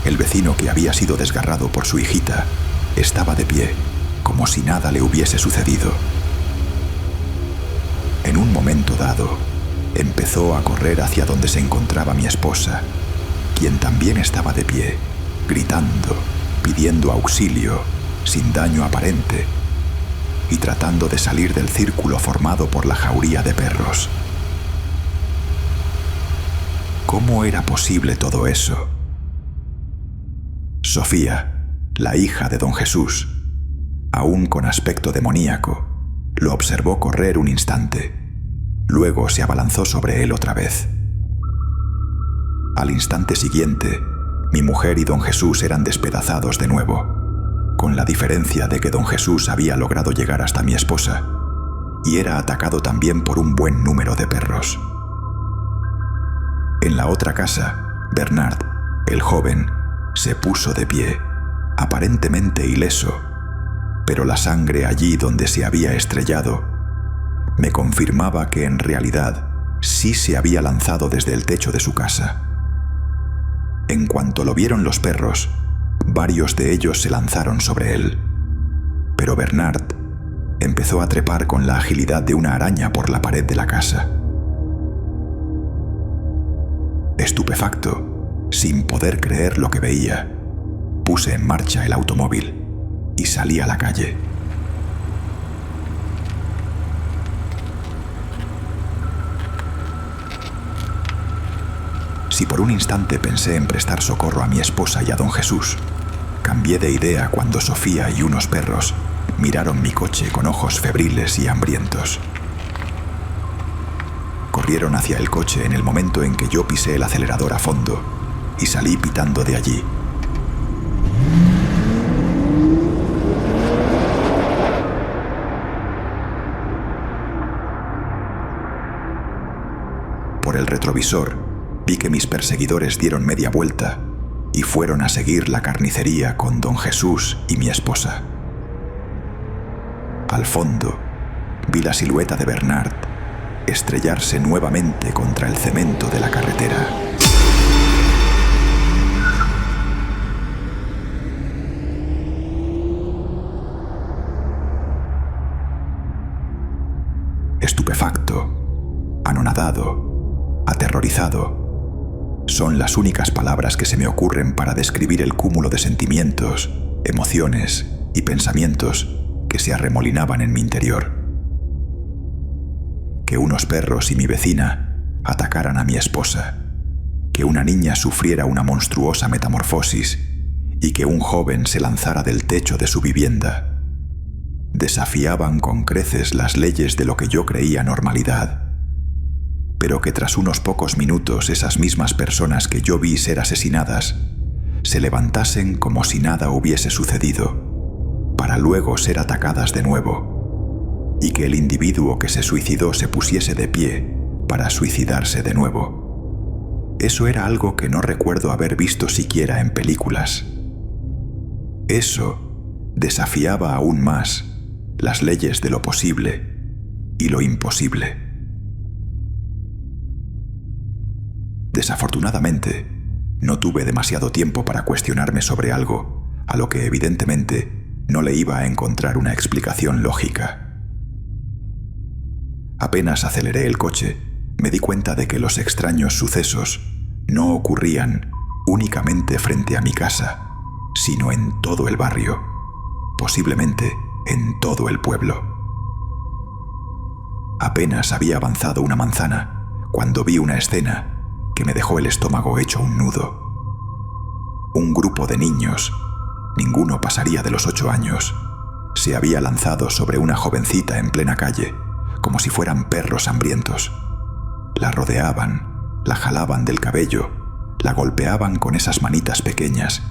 el vecino que había sido desgarrado por su hijita, estaba de pie, como si nada le hubiese sucedido. En un momento dado, empezó a correr hacia donde se encontraba mi esposa, quien también estaba de pie, gritando, pidiendo auxilio, sin daño aparente, y tratando de salir del círculo formado por la jauría de perros. ¿Cómo era posible todo eso? Sofía, la hija de don Jesús, aún con aspecto demoníaco, lo observó correr un instante. Luego se abalanzó sobre él otra vez. Al instante siguiente, mi mujer y don Jesús eran despedazados de nuevo, con la diferencia de que don Jesús había logrado llegar hasta mi esposa y era atacado también por un buen número de perros. En la otra casa, Bernard, el joven, se puso de pie, aparentemente ileso, pero la sangre allí donde se había estrellado me confirmaba que en realidad sí se había lanzado desde el techo de su casa. En cuanto lo vieron los perros, varios de ellos se lanzaron sobre él, pero Bernard empezó a trepar con la agilidad de una araña por la pared de la casa. Estupefacto, sin poder creer lo que veía, puse en marcha el automóvil y salí a la calle. Si por un instante pensé en prestar socorro a mi esposa y a don Jesús, cambié de idea cuando Sofía y unos perros miraron mi coche con ojos febriles y hambrientos. Corrieron hacia el coche en el momento en que yo pisé el acelerador a fondo y salí pitando de allí. Por el retrovisor, vi que mis perseguidores dieron media vuelta y fueron a seguir la carnicería con don Jesús y mi esposa. Al fondo, vi la silueta de Bernard estrellarse nuevamente contra el cemento de la carretera. Estupefacto, anonadado, aterrorizado, son las únicas palabras que se me ocurren para describir el cúmulo de sentimientos, emociones y pensamientos que se arremolinaban en mi interior. Que unos perros y mi vecina atacaran a mi esposa, que una niña sufriera una monstruosa metamorfosis y que un joven se lanzara del techo de su vivienda, desafiaban con creces las leyes de lo que yo creía normalidad, pero que tras unos pocos minutos esas mismas personas que yo vi ser asesinadas se levantasen como si nada hubiese sucedido, para luego ser atacadas de nuevo, y que el individuo que se suicidó se pusiese de pie para suicidarse de nuevo. Eso era algo que no recuerdo haber visto siquiera en películas. Eso desafiaba aún más las leyes de lo posible y lo imposible. Desafortunadamente, no tuve demasiado tiempo para cuestionarme sobre algo a lo que evidentemente no le iba a encontrar una explicación lógica. Apenas aceleré el coche, me di cuenta de que los extraños sucesos no ocurrían únicamente frente a mi casa, sino en todo el barrio, posiblemente en todo el pueblo. Apenas había avanzado una manzana cuando vi una escena que me dejó el estómago hecho un nudo. Un grupo de niños, ninguno pasaría de los 8 años, se había lanzado sobre una jovencita en plena calle, como si fueran perros hambrientos. La rodeaban, la jalaban del cabello, la golpeaban con esas manitas pequeñas,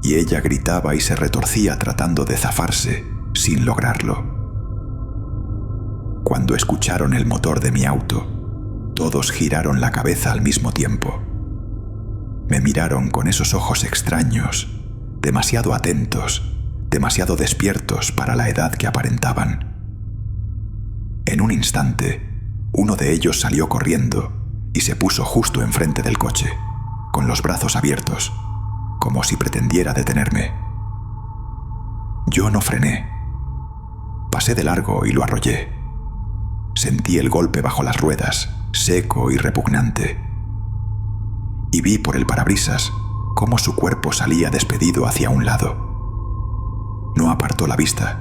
y ella gritaba y se retorcía tratando de zafarse, sin lograrlo. Cuando escucharon el motor de mi auto, todos giraron la cabeza al mismo tiempo. Me miraron con esos ojos extraños, demasiado atentos, demasiado despiertos para la edad que aparentaban. En un instante, uno de ellos salió corriendo y se puso justo enfrente del coche, con los brazos abiertos, como si pretendiera detenerme. Yo no frené. Pasé de largo y lo arrollé. Sentí el golpe bajo las ruedas, seco y repugnante. Y vi por el parabrisas cómo su cuerpo salía despedido hacia un lado. No apartó la vista,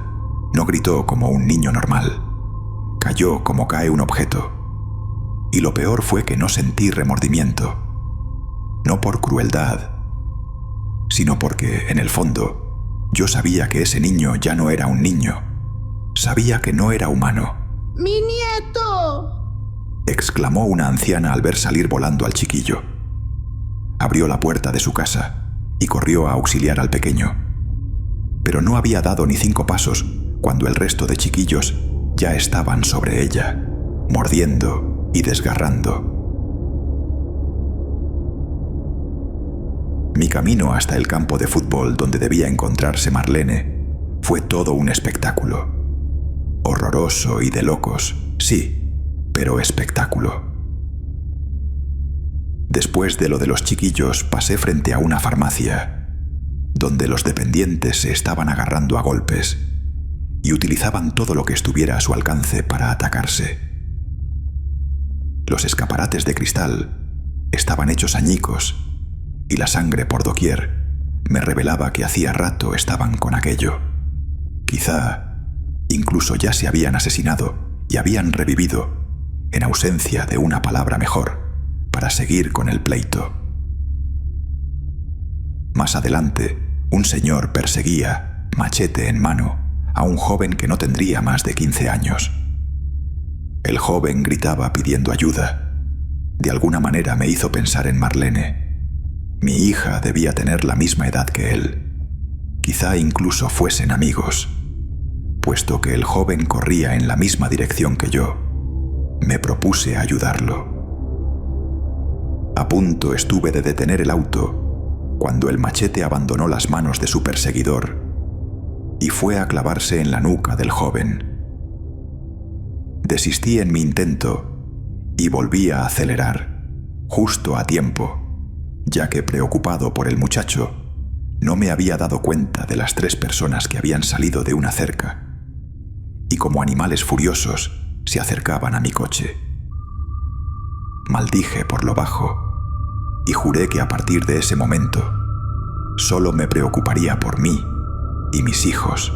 no gritó como un niño normal. Cayó como cae un objeto. Y lo peor fue que no sentí remordimiento. No por crueldad, sino porque, en el fondo, yo sabía que ese niño ya no era un niño. Sabía que no era humano. ¡Mi nieto! Exclamó una anciana al ver salir volando al chiquillo. Abrió la puerta de su casa y corrió a auxiliar al pequeño. Pero no había dado ni 5 pasos cuando el resto de chiquillos ya estaban sobre ella, mordiendo y desgarrando. Mi camino hasta el campo de fútbol donde debía encontrarse Marlene fue todo un espectáculo. Horroroso y de locos, sí, pero espectáculo. Después de lo de los chiquillos, pasé frente a una farmacia, donde los dependientes se estaban agarrando a golpes y utilizaban todo lo que estuviera a su alcance para atacarse. Los escaparates de cristal estaban hechos añicos y la sangre por doquier me revelaba que hacía rato estaban con aquello. Quizá incluso ya se habían asesinado y habían revivido, en ausencia de una palabra mejor, para seguir con el pleito. Más adelante, un señor perseguía, machete en mano, a un joven que no tendría más de 15 años. El joven gritaba pidiendo ayuda. De alguna manera me hizo pensar en Marlene. Mi hija debía tener la misma edad que él. Quizá incluso fuesen amigos, puesto que el joven corría en la misma dirección que yo. Me propuse ayudarlo. A punto estuve de detener el auto cuando el machete abandonó las manos de su perseguidor y fue a clavarse en la nuca del joven. Desistí en mi intento y volví a acelerar, justo a tiempo, ya que preocupado por el muchacho, no me había dado cuenta de las 3 personas que habían salido de una cerca y como animales furiosos se acercaban a mi coche. Maldije por lo bajo y juré que a partir de ese momento solo me preocuparía por mí y mis hijos.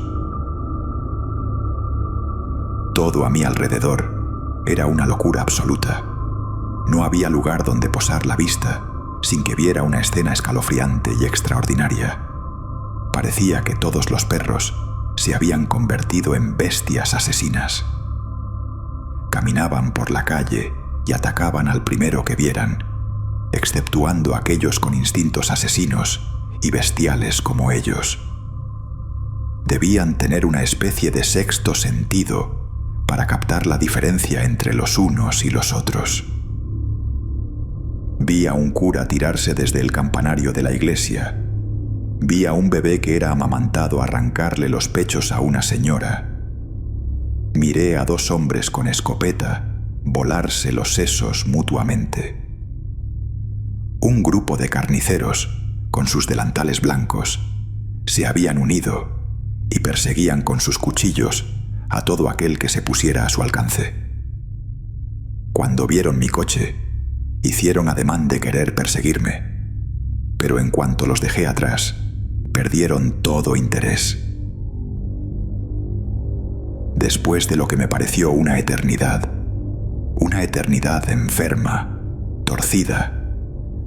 Todo a mi alrededor era una locura absoluta. No había lugar donde posar la vista sin que viera una escena escalofriante y extraordinaria. Parecía que todos los perros se habían convertido en bestias asesinas. Caminaban por la calle y atacaban al primero que vieran, exceptuando aquellos con instintos asesinos y bestiales como ellos. Debían tener una especie de sexto sentido para captar la diferencia entre los unos y los otros. Vi a un cura tirarse desde el campanario de la iglesia. Vi a un bebé que era amamantado arrancarle los pechos a una señora. Miré a 2 hombres con escopeta volarse los sesos mutuamente. Un grupo de carniceros, con sus delantales blancos, se habían unido y perseguían con sus cuchillos a todo aquel que se pusiera a su alcance. Cuando vieron mi coche, hicieron ademán de querer perseguirme, pero en cuanto los dejé atrás, perdieron todo interés. Después de lo que me pareció una eternidad enferma, torcida,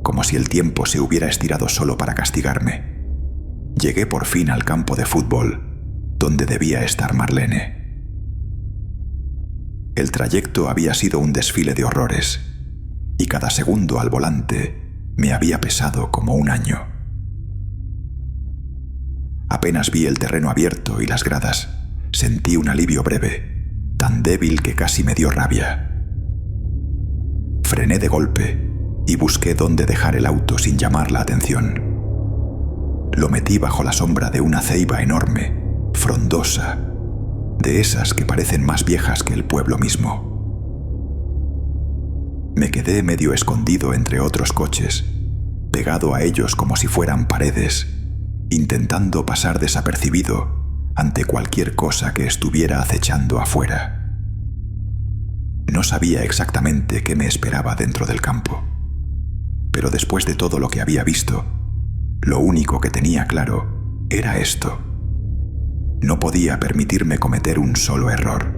como si el tiempo se hubiera estirado solo para castigarme, llegué por fin al campo de fútbol, donde debía estar Marlene. El trayecto había sido un desfile de horrores, y cada segundo al volante me había pesado como un año. Apenas vi el terreno abierto y las gradas, sentí un alivio breve, tan débil que casi me dio rabia. Frené de golpe y busqué dónde dejar el auto sin llamar la atención. Lo metí bajo la sombra de una ceiba enorme, frondosa, de esas que parecen más viejas que el pueblo mismo. Me quedé medio escondido entre otros coches, pegado a ellos como si fueran paredes, intentando pasar desapercibido ante cualquier cosa que estuviera acechando afuera. No sabía exactamente qué me esperaba dentro del campo, pero después de todo lo que había visto, lo único que tenía claro era esto: no podía permitirme cometer un solo error.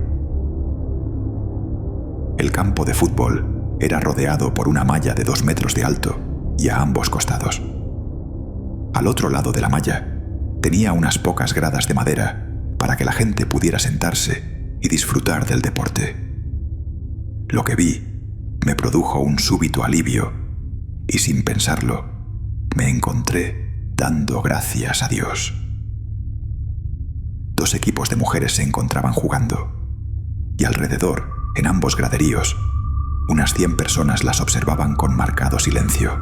El campo de fútbol era rodeado por una malla de 2 metros de alto y a ambos costados. Al otro lado de la malla tenía unas pocas gradas de madera para que la gente pudiera sentarse y disfrutar del deporte. Lo que vi me produjo un súbito alivio y sin pensarlo me encontré dando gracias a Dios. 2 equipos de mujeres se encontraban jugando y alrededor, en ambos graderíos, unas 100 personas las observaban con marcado silencio.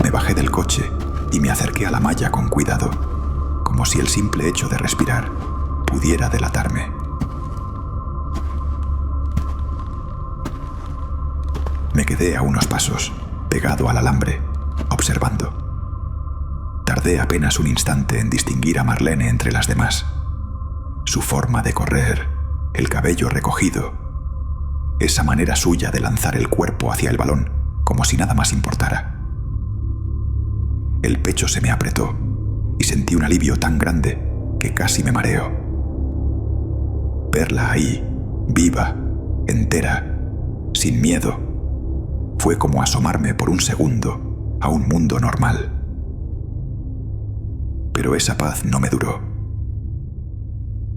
Me bajé del coche y me acerqué a la malla con cuidado, como si el simple hecho de respirar pudiera delatarme. Me quedé a unos pasos, pegado al alambre, observando. Tardé apenas un instante en distinguir a Marlene entre las demás. Su forma de correr, el cabello recogido, esa manera suya de lanzar el cuerpo hacia el balón, como si nada más importara. El pecho se me apretó y sentí un alivio tan grande que casi me mareo. Verla ahí, viva, entera, sin miedo. Fue como asomarme por un segundo a un mundo normal. Pero esa paz no me duró.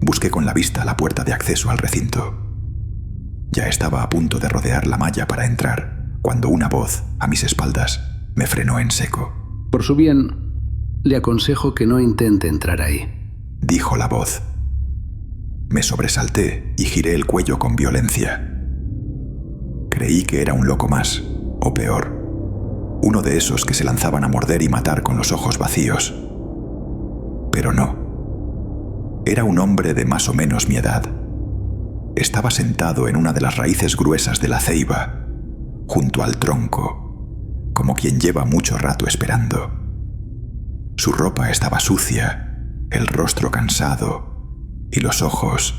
Busqué con la vista la puerta de acceso al recinto. Ya estaba a punto de rodear la malla para entrar, cuando una voz, a mis espaldas, me frenó en seco. Por su bien, le aconsejo que no intente entrar ahí, dijo la voz. Me sobresalté y giré el cuello con violencia. Creí que era un loco más, o peor, uno de esos que se lanzaban a morder y matar con los ojos vacíos. Pero no. Era un hombre de más o menos mi edad. Estaba sentado en una de las raíces gruesas de la ceiba, junto al tronco, como quien lleva mucho rato esperando. Su ropa estaba sucia, el rostro cansado, y los ojos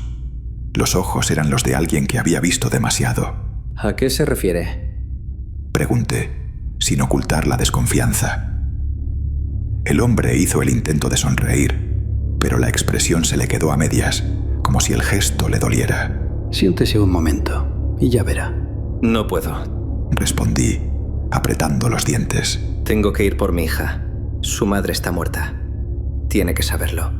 eran los de alguien que había visto demasiado. ¿A qué se refiere? Pregunté, sin ocultar la desconfianza. El hombre hizo el intento de sonreír, pero la expresión se le quedó a medias, como si el gesto le doliera. Siéntese un momento y ya verá. No puedo, respondí, apretando los dientes. Tengo que ir por mi hija. Su madre está muerta. Tiene que saberlo.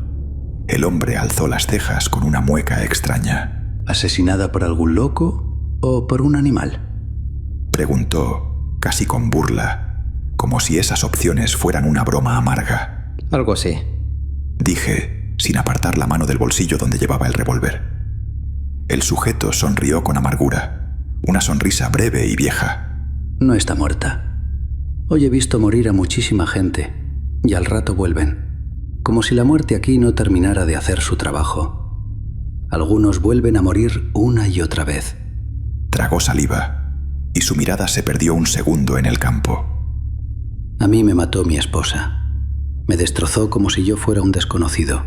El hombre alzó las cejas con una mueca extraña. ¿Asesinada por algún loco o por un animal? Preguntó, casi con burla, como si esas opciones fueran una broma amarga. Algo así. Dije, sin apartar la mano del bolsillo donde llevaba el revólver. El sujeto sonrió con amargura, una sonrisa breve y vieja. No está muerta. Hoy he visto morir a muchísima gente, y al rato vuelven, como si la muerte aquí no terminara de hacer su trabajo. Algunos vuelven a morir una y otra vez. Tragó saliva, y su mirada se perdió un segundo en el campo. A mí me mató mi esposa. Me destrozó como si yo fuera un desconocido.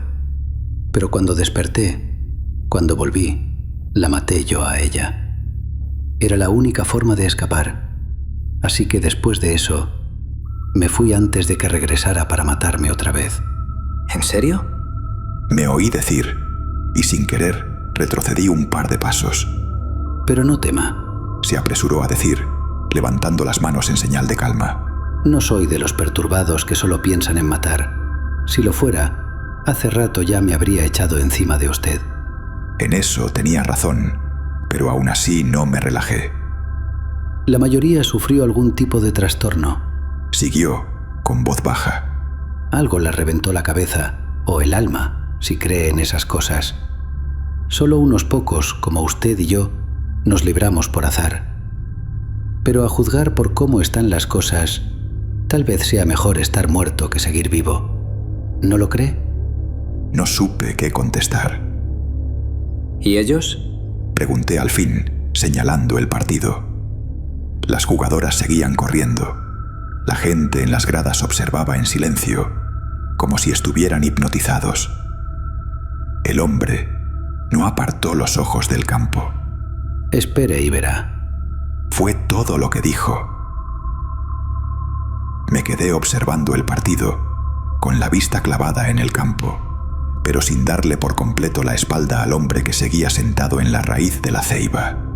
Pero cuando desperté, cuando volví, la maté yo a ella. Era la única forma de escapar. Así que después de eso, me fui antes de que regresara para matarme otra vez. ¿En serio? Me oí decir, y sin querer retrocedí un par de pasos. Pero no tema. Se apresuró a decir, levantando las manos en señal de calma. No soy de los perturbados que solo piensan en matar. Si lo fuera, hace rato ya me habría echado encima de usted. En eso tenía razón, pero aún así no me relajé. La mayoría sufrió algún tipo de trastorno. Siguió, con voz baja. Algo le reventó la cabeza, o el alma, si cree en esas cosas. Solo unos pocos, como usted y yo, nos libramos por azar. Pero a juzgar por cómo están las cosas, tal vez sea mejor estar muerto que seguir vivo. ¿No lo cree? No supe qué contestar. ¿Y ellos? Pregunté al fin, señalando el partido. Las jugadoras seguían corriendo. La gente en las gradas observaba en silencio, como si estuvieran hipnotizados. El hombre no apartó los ojos del campo. Espere y verá. Fue todo lo que dijo. Me quedé observando el partido, con la vista clavada en el campo, pero sin darle por completo la espalda al hombre que seguía sentado en la raíz de la ceiba.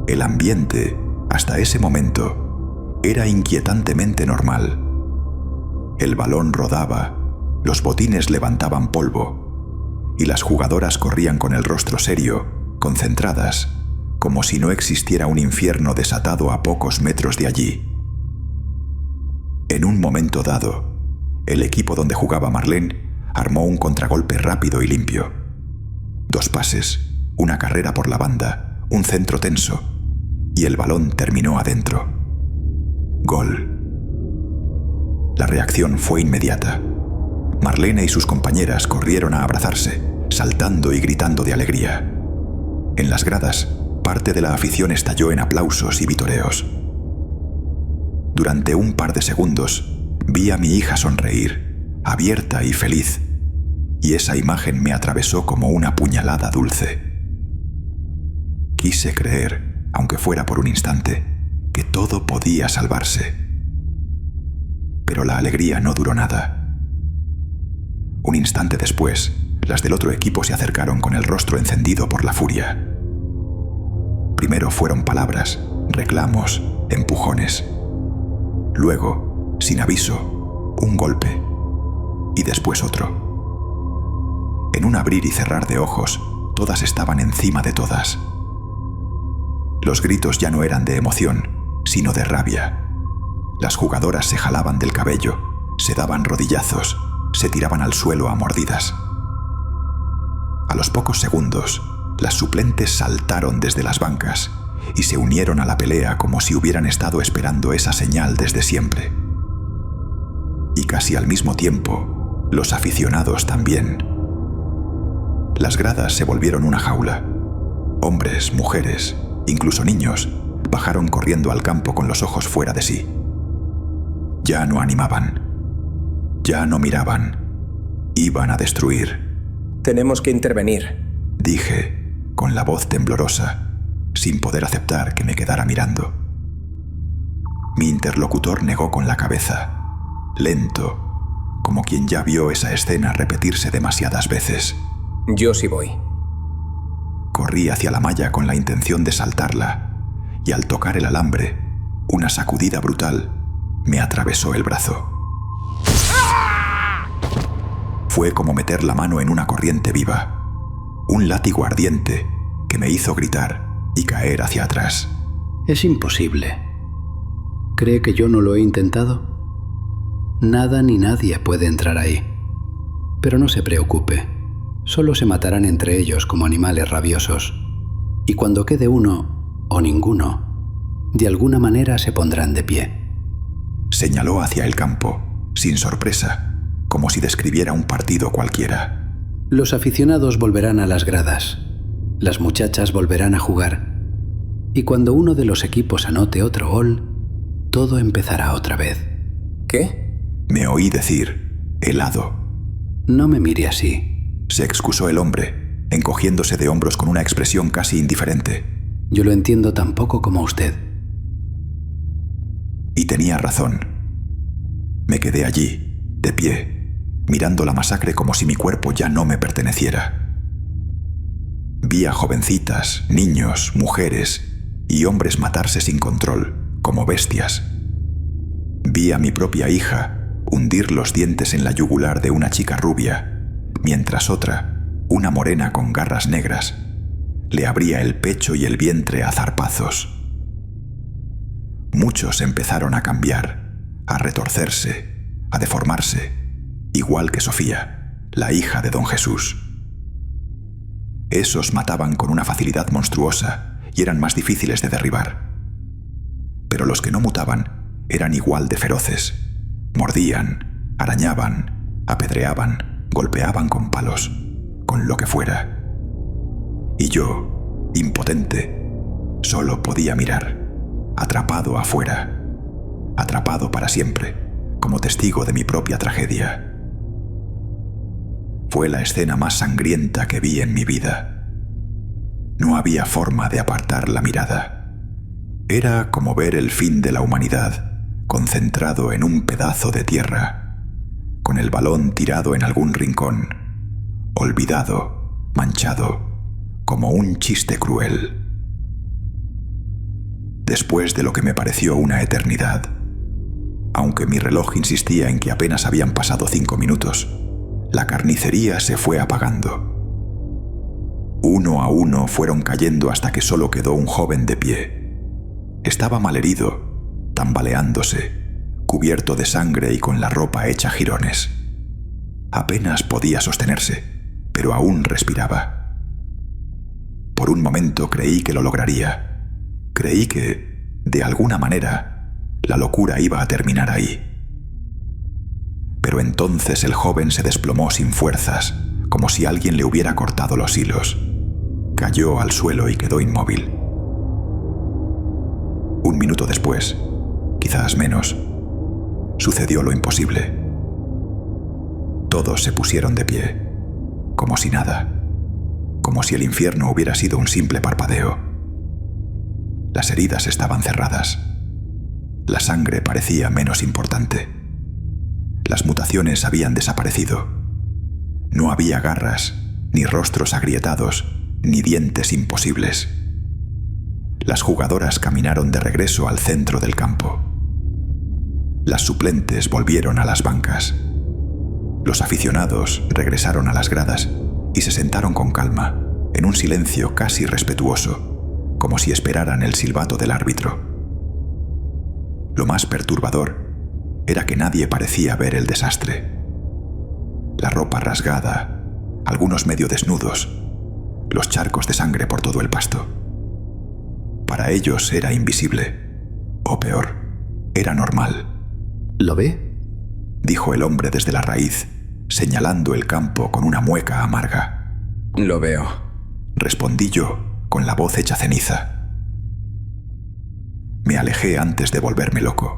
El ambiente, hasta ese momento, era inquietantemente normal. El balón rodaba, los botines levantaban polvo, y las jugadoras corrían con el rostro serio, concentradas, como si no existiera un infierno desatado a pocos metros de allí. En un momento dado, el equipo donde jugaba Marlene armó un contragolpe rápido y limpio. 2 pases, una carrera por la banda, un centro tenso, y el balón terminó adentro. Gol. La reacción fue inmediata. Marlene y sus compañeras corrieron a abrazarse, saltando y gritando de alegría. En las gradas, parte de la afición estalló en aplausos y vitoreos. Durante un par de segundos, vi a mi hija sonreír, abierta y feliz, y esa imagen me atravesó como una puñalada dulce. Quise creer, aunque fuera por un instante, que todo podía salvarse. Pero la alegría no duró nada. Un instante después, las del otro equipo se acercaron con el rostro encendido por la furia. Primero fueron palabras, reclamos, empujones. Luego, sin aviso, un golpe. Y después otro. En un abrir y cerrar de ojos, todas estaban encima de todas. Los gritos ya no eran de emoción, sino de rabia. Las jugadoras se jalaban del cabello, se daban rodillazos, se tiraban al suelo a mordidas. A los pocos segundos, las suplentes saltaron desde las bancas y se unieron a la pelea como si hubieran estado esperando esa señal desde siempre. Y casi al mismo tiempo, los aficionados también. Las gradas se volvieron una jaula. Hombres, mujeres, incluso niños, bajaron corriendo al campo con los ojos fuera de sí. Ya no animaban. Ya no miraban. Iban a destruir. Tenemos que intervenir, Dije, con la voz temblorosa, sin poder aceptar que me quedara mirando. Mi interlocutor negó con la cabeza, lento, como quien ya vio esa escena repetirse demasiadas veces. Yo sí voy. Corrí hacia la malla con la intención de saltarla, y al tocar el alambre, una sacudida brutal me atravesó el brazo. Fue como meter la mano en una corriente viva, un látigo ardiente que me hizo gritar y caer hacia atrás. Es imposible. ¿Cree que yo no lo he intentado? Nada ni nadie puede entrar ahí. Pero no se preocupe. Solo se matarán entre ellos como animales rabiosos. Y cuando quede uno, o ninguno, de alguna manera se pondrán de pie. Señaló hacia el campo, sin sorpresa, como si describiera un partido cualquiera. Los aficionados volverán a las gradas. Las muchachas volverán a jugar. Y cuando uno de los equipos anote otro gol, todo empezará otra vez. ¿Qué? Me oí decir, helado. No me mire así. Se excusó el hombre, encogiéndose de hombros con una expresión casi indiferente. Yo lo entiendo tan poco como usted. Y tenía razón. Me quedé allí, de pie, mirando la masacre como si mi cuerpo ya no me perteneciera. Vi a jovencitas, niños, mujeres y hombres matarse sin control, como bestias. Vi a mi propia hija hundir los dientes en la yugular de una chica rubia, mientras otra, una morena con garras negras, le abría el pecho y el vientre a zarpazos. Muchos empezaron a cambiar, a retorcerse, a deformarse, igual que Sofía, la hija de Don Jesús. Esos mataban con una facilidad monstruosa y eran más difíciles de derribar. Pero los que no mutaban eran igual de feroces. Mordían, arañaban, apedreaban, golpeaban con palos, con lo que fuera. Y yo, impotente, solo podía mirar, atrapado afuera, atrapado para siempre, como testigo de mi propia tragedia. Fue la escena más sangrienta que vi en mi vida. No había forma de apartar la mirada. Era como ver el fin de la humanidad, concentrado en un pedazo de tierra, con el balón tirado en algún rincón, olvidado, manchado, como un chiste cruel. Después de lo que me pareció una eternidad, aunque mi reloj insistía en que apenas habían pasado 5 minutos, la carnicería se fue apagando. Uno a uno fueron cayendo hasta que solo quedó un joven de pie. Estaba malherido, tambaleándose, cubierto de sangre y con la ropa hecha jirones. Apenas podía sostenerse, pero aún respiraba. Por un momento creí que lo lograría. Creí que, de alguna manera, la locura iba a terminar ahí. Pero entonces el joven se desplomó sin fuerzas, como si alguien le hubiera cortado los hilos. Cayó al suelo y quedó inmóvil. Un minuto después, quizás menos, sucedió lo imposible. Todos se pusieron de pie, como si nada, como si el infierno hubiera sido un simple parpadeo. Las heridas estaban cerradas. La sangre parecía menos importante. Las mutaciones habían desaparecido. No había garras, ni rostros agrietados, ni dientes imposibles. las jugadoras caminaron de regreso al centro del campo. Las suplentes volvieron a las bancas. Los aficionados regresaron a las gradas y se sentaron con calma, en un silencio casi respetuoso, como si esperaran el silbato del árbitro. Lo más perturbador era que nadie parecía ver el desastre. La ropa rasgada, algunos medio desnudos, los charcos de sangre por todo el pasto. Para ellos era invisible, o peor, era normal. ¿Lo ve? Dijo el hombre desde la raíz, señalando el campo con una mueca amarga. Lo veo. Respondí yo, con la voz hecha ceniza. Me alejé antes de volverme loco.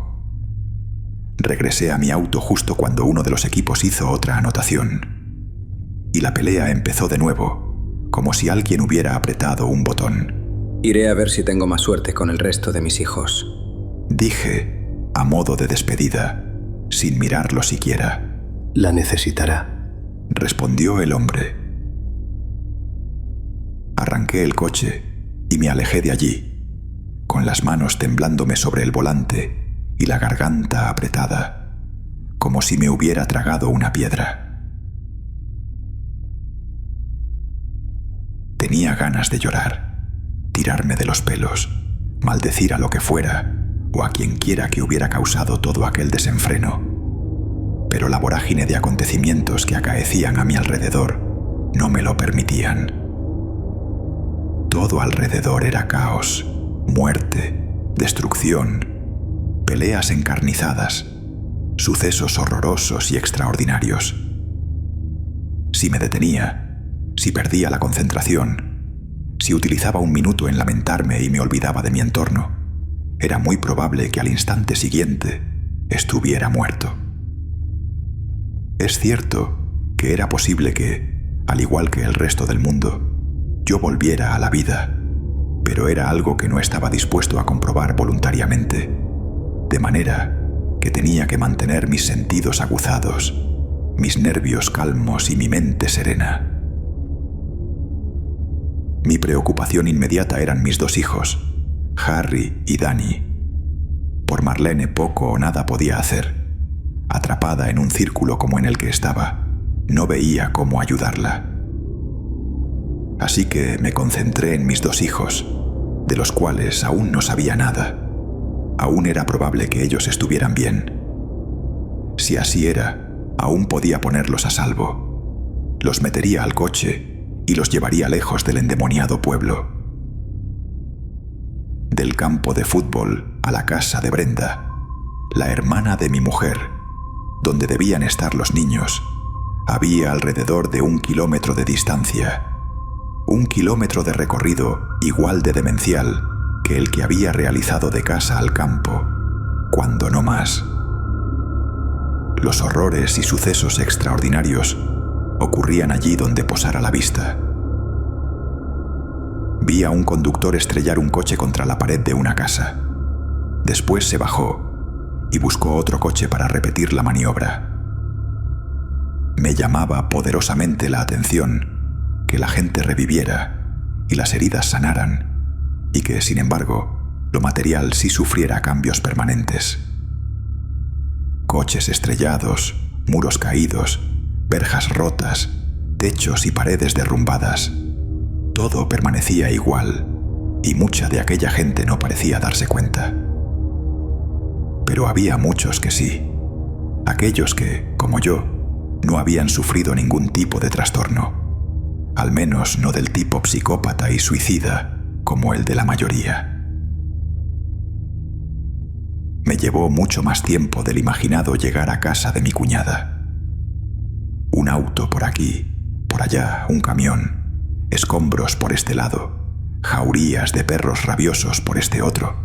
Regresé a mi auto justo cuando uno de los equipos hizo otra anotación. Y la pelea empezó de nuevo, como si alguien hubiera apretado un botón. Iré a ver si tengo más suerte con el resto de mis hijos. Dije, a modo de despedida, sin mirarlo siquiera. La necesitará, respondió el hombre. Arranqué el coche y me alejé de allí, con las manos temblándome sobre el volante y la garganta apretada, como si me hubiera tragado una piedra. Tenía ganas de llorar, tirarme de los pelos, maldecir a lo que fuera o a quien quiera que hubiera causado todo aquel desenfreno, pero la vorágine de acontecimientos que acaecían a mi alrededor no me lo permitían. Todo alrededor era caos, muerte, destrucción, peleas encarnizadas, sucesos horrorosos y extraordinarios. Si me detenía, si perdía la concentración, si utilizaba un minuto en lamentarme y me olvidaba de mi entorno, era muy probable que al instante siguiente estuviera muerto. Es cierto que era posible que, al igual que el resto del mundo, yo volviera a la vida, pero era algo que no estaba dispuesto a comprobar voluntariamente, de manera que tenía que mantener mis sentidos aguzados, mis nervios calmos y mi mente serena. Mi preocupación inmediata eran mis dos hijos, Harry y Danny. Por Marlene poco o nada podía hacer. Atrapada en un círculo como en el que estaba, no veía cómo ayudarla. Así que me concentré en mis dos hijos, de los cuales aún no sabía nada. Aún era probable que ellos estuvieran bien. Si así era, aún podía ponerlos a salvo. Los metería al coche y los llevaría lejos del endemoniado pueblo. Del campo de fútbol a la casa de Brenda, la hermana de mi mujer, donde debían estar los niños, había alrededor de 1 kilómetro de distancia. 1 kilómetro de recorrido igual de demencial que el que había realizado de casa al campo, cuando no más. Los horrores y sucesos extraordinarios ocurrían allí donde posara la vista. Vi a un conductor estrellar un coche contra la pared de una casa. Después se bajó y buscó otro coche para repetir la maniobra. Me llamaba poderosamente la atención que la gente reviviera y las heridas sanaran, y que, sin embargo, lo material sí sufriera cambios permanentes. Coches estrellados, muros caídos, verjas rotas, techos y paredes derrumbadas. Todo permanecía igual, y mucha de aquella gente no parecía darse cuenta. Pero había muchos que sí, aquellos que, como yo, no habían sufrido ningún tipo de trastorno, al menos no del tipo psicópata y suicida como el de la mayoría. Me llevó mucho más tiempo del imaginado llegar a casa de mi cuñada. Un auto por aquí, por allá, un camión, escombros por este lado, jaurías de perros rabiosos por este otro,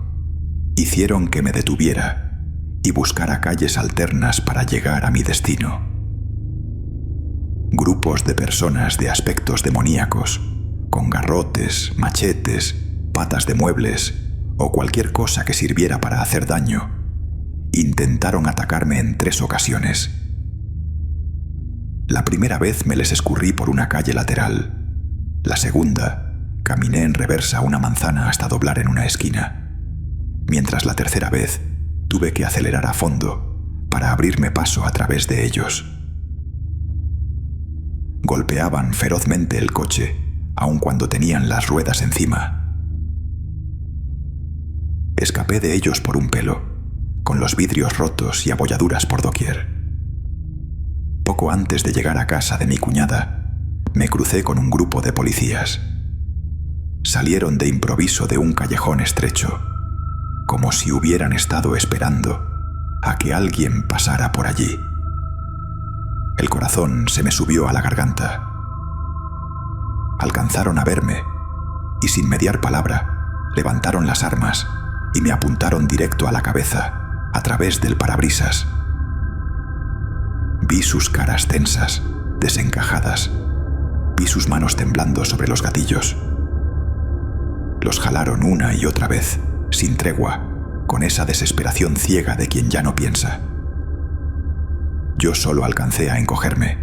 hicieron que me detuviera y buscara calles alternas para llegar a mi destino. Grupos de personas de aspectos demoníacos, con garrotes, machetes, patas de muebles o cualquier cosa que sirviera para hacer daño, intentaron atacarme en 3 ocasiones. La primera vez me les escurrí por una calle lateral. La segunda, Caminé en reversa una manzana hasta doblar en una esquina, mientras la tercera vez tuve que acelerar a fondo para abrirme paso a través de ellos. Golpeaban ferozmente el coche, aun cuando tenían las ruedas encima. Escapé de ellos por un pelo, con los vidrios rotos y abolladuras por doquier. Poco antes de llegar a casa de mi cuñada, me crucé con un grupo de policías. Salieron de improviso de un callejón estrecho, como si hubieran estado esperando a que alguien pasara por allí. El corazón se me subió a la garganta. Alcanzaron a verme y sin mediar palabra levantaron las armas y me apuntaron directo a la cabeza a través del parabrisas. Vi sus caras tensas, desencajadas. Vi sus manos temblando sobre los gatillos. Los jalaron una y otra vez, sin tregua, con esa desesperación ciega de quien ya no piensa. Yo solo alcancé a encogerme,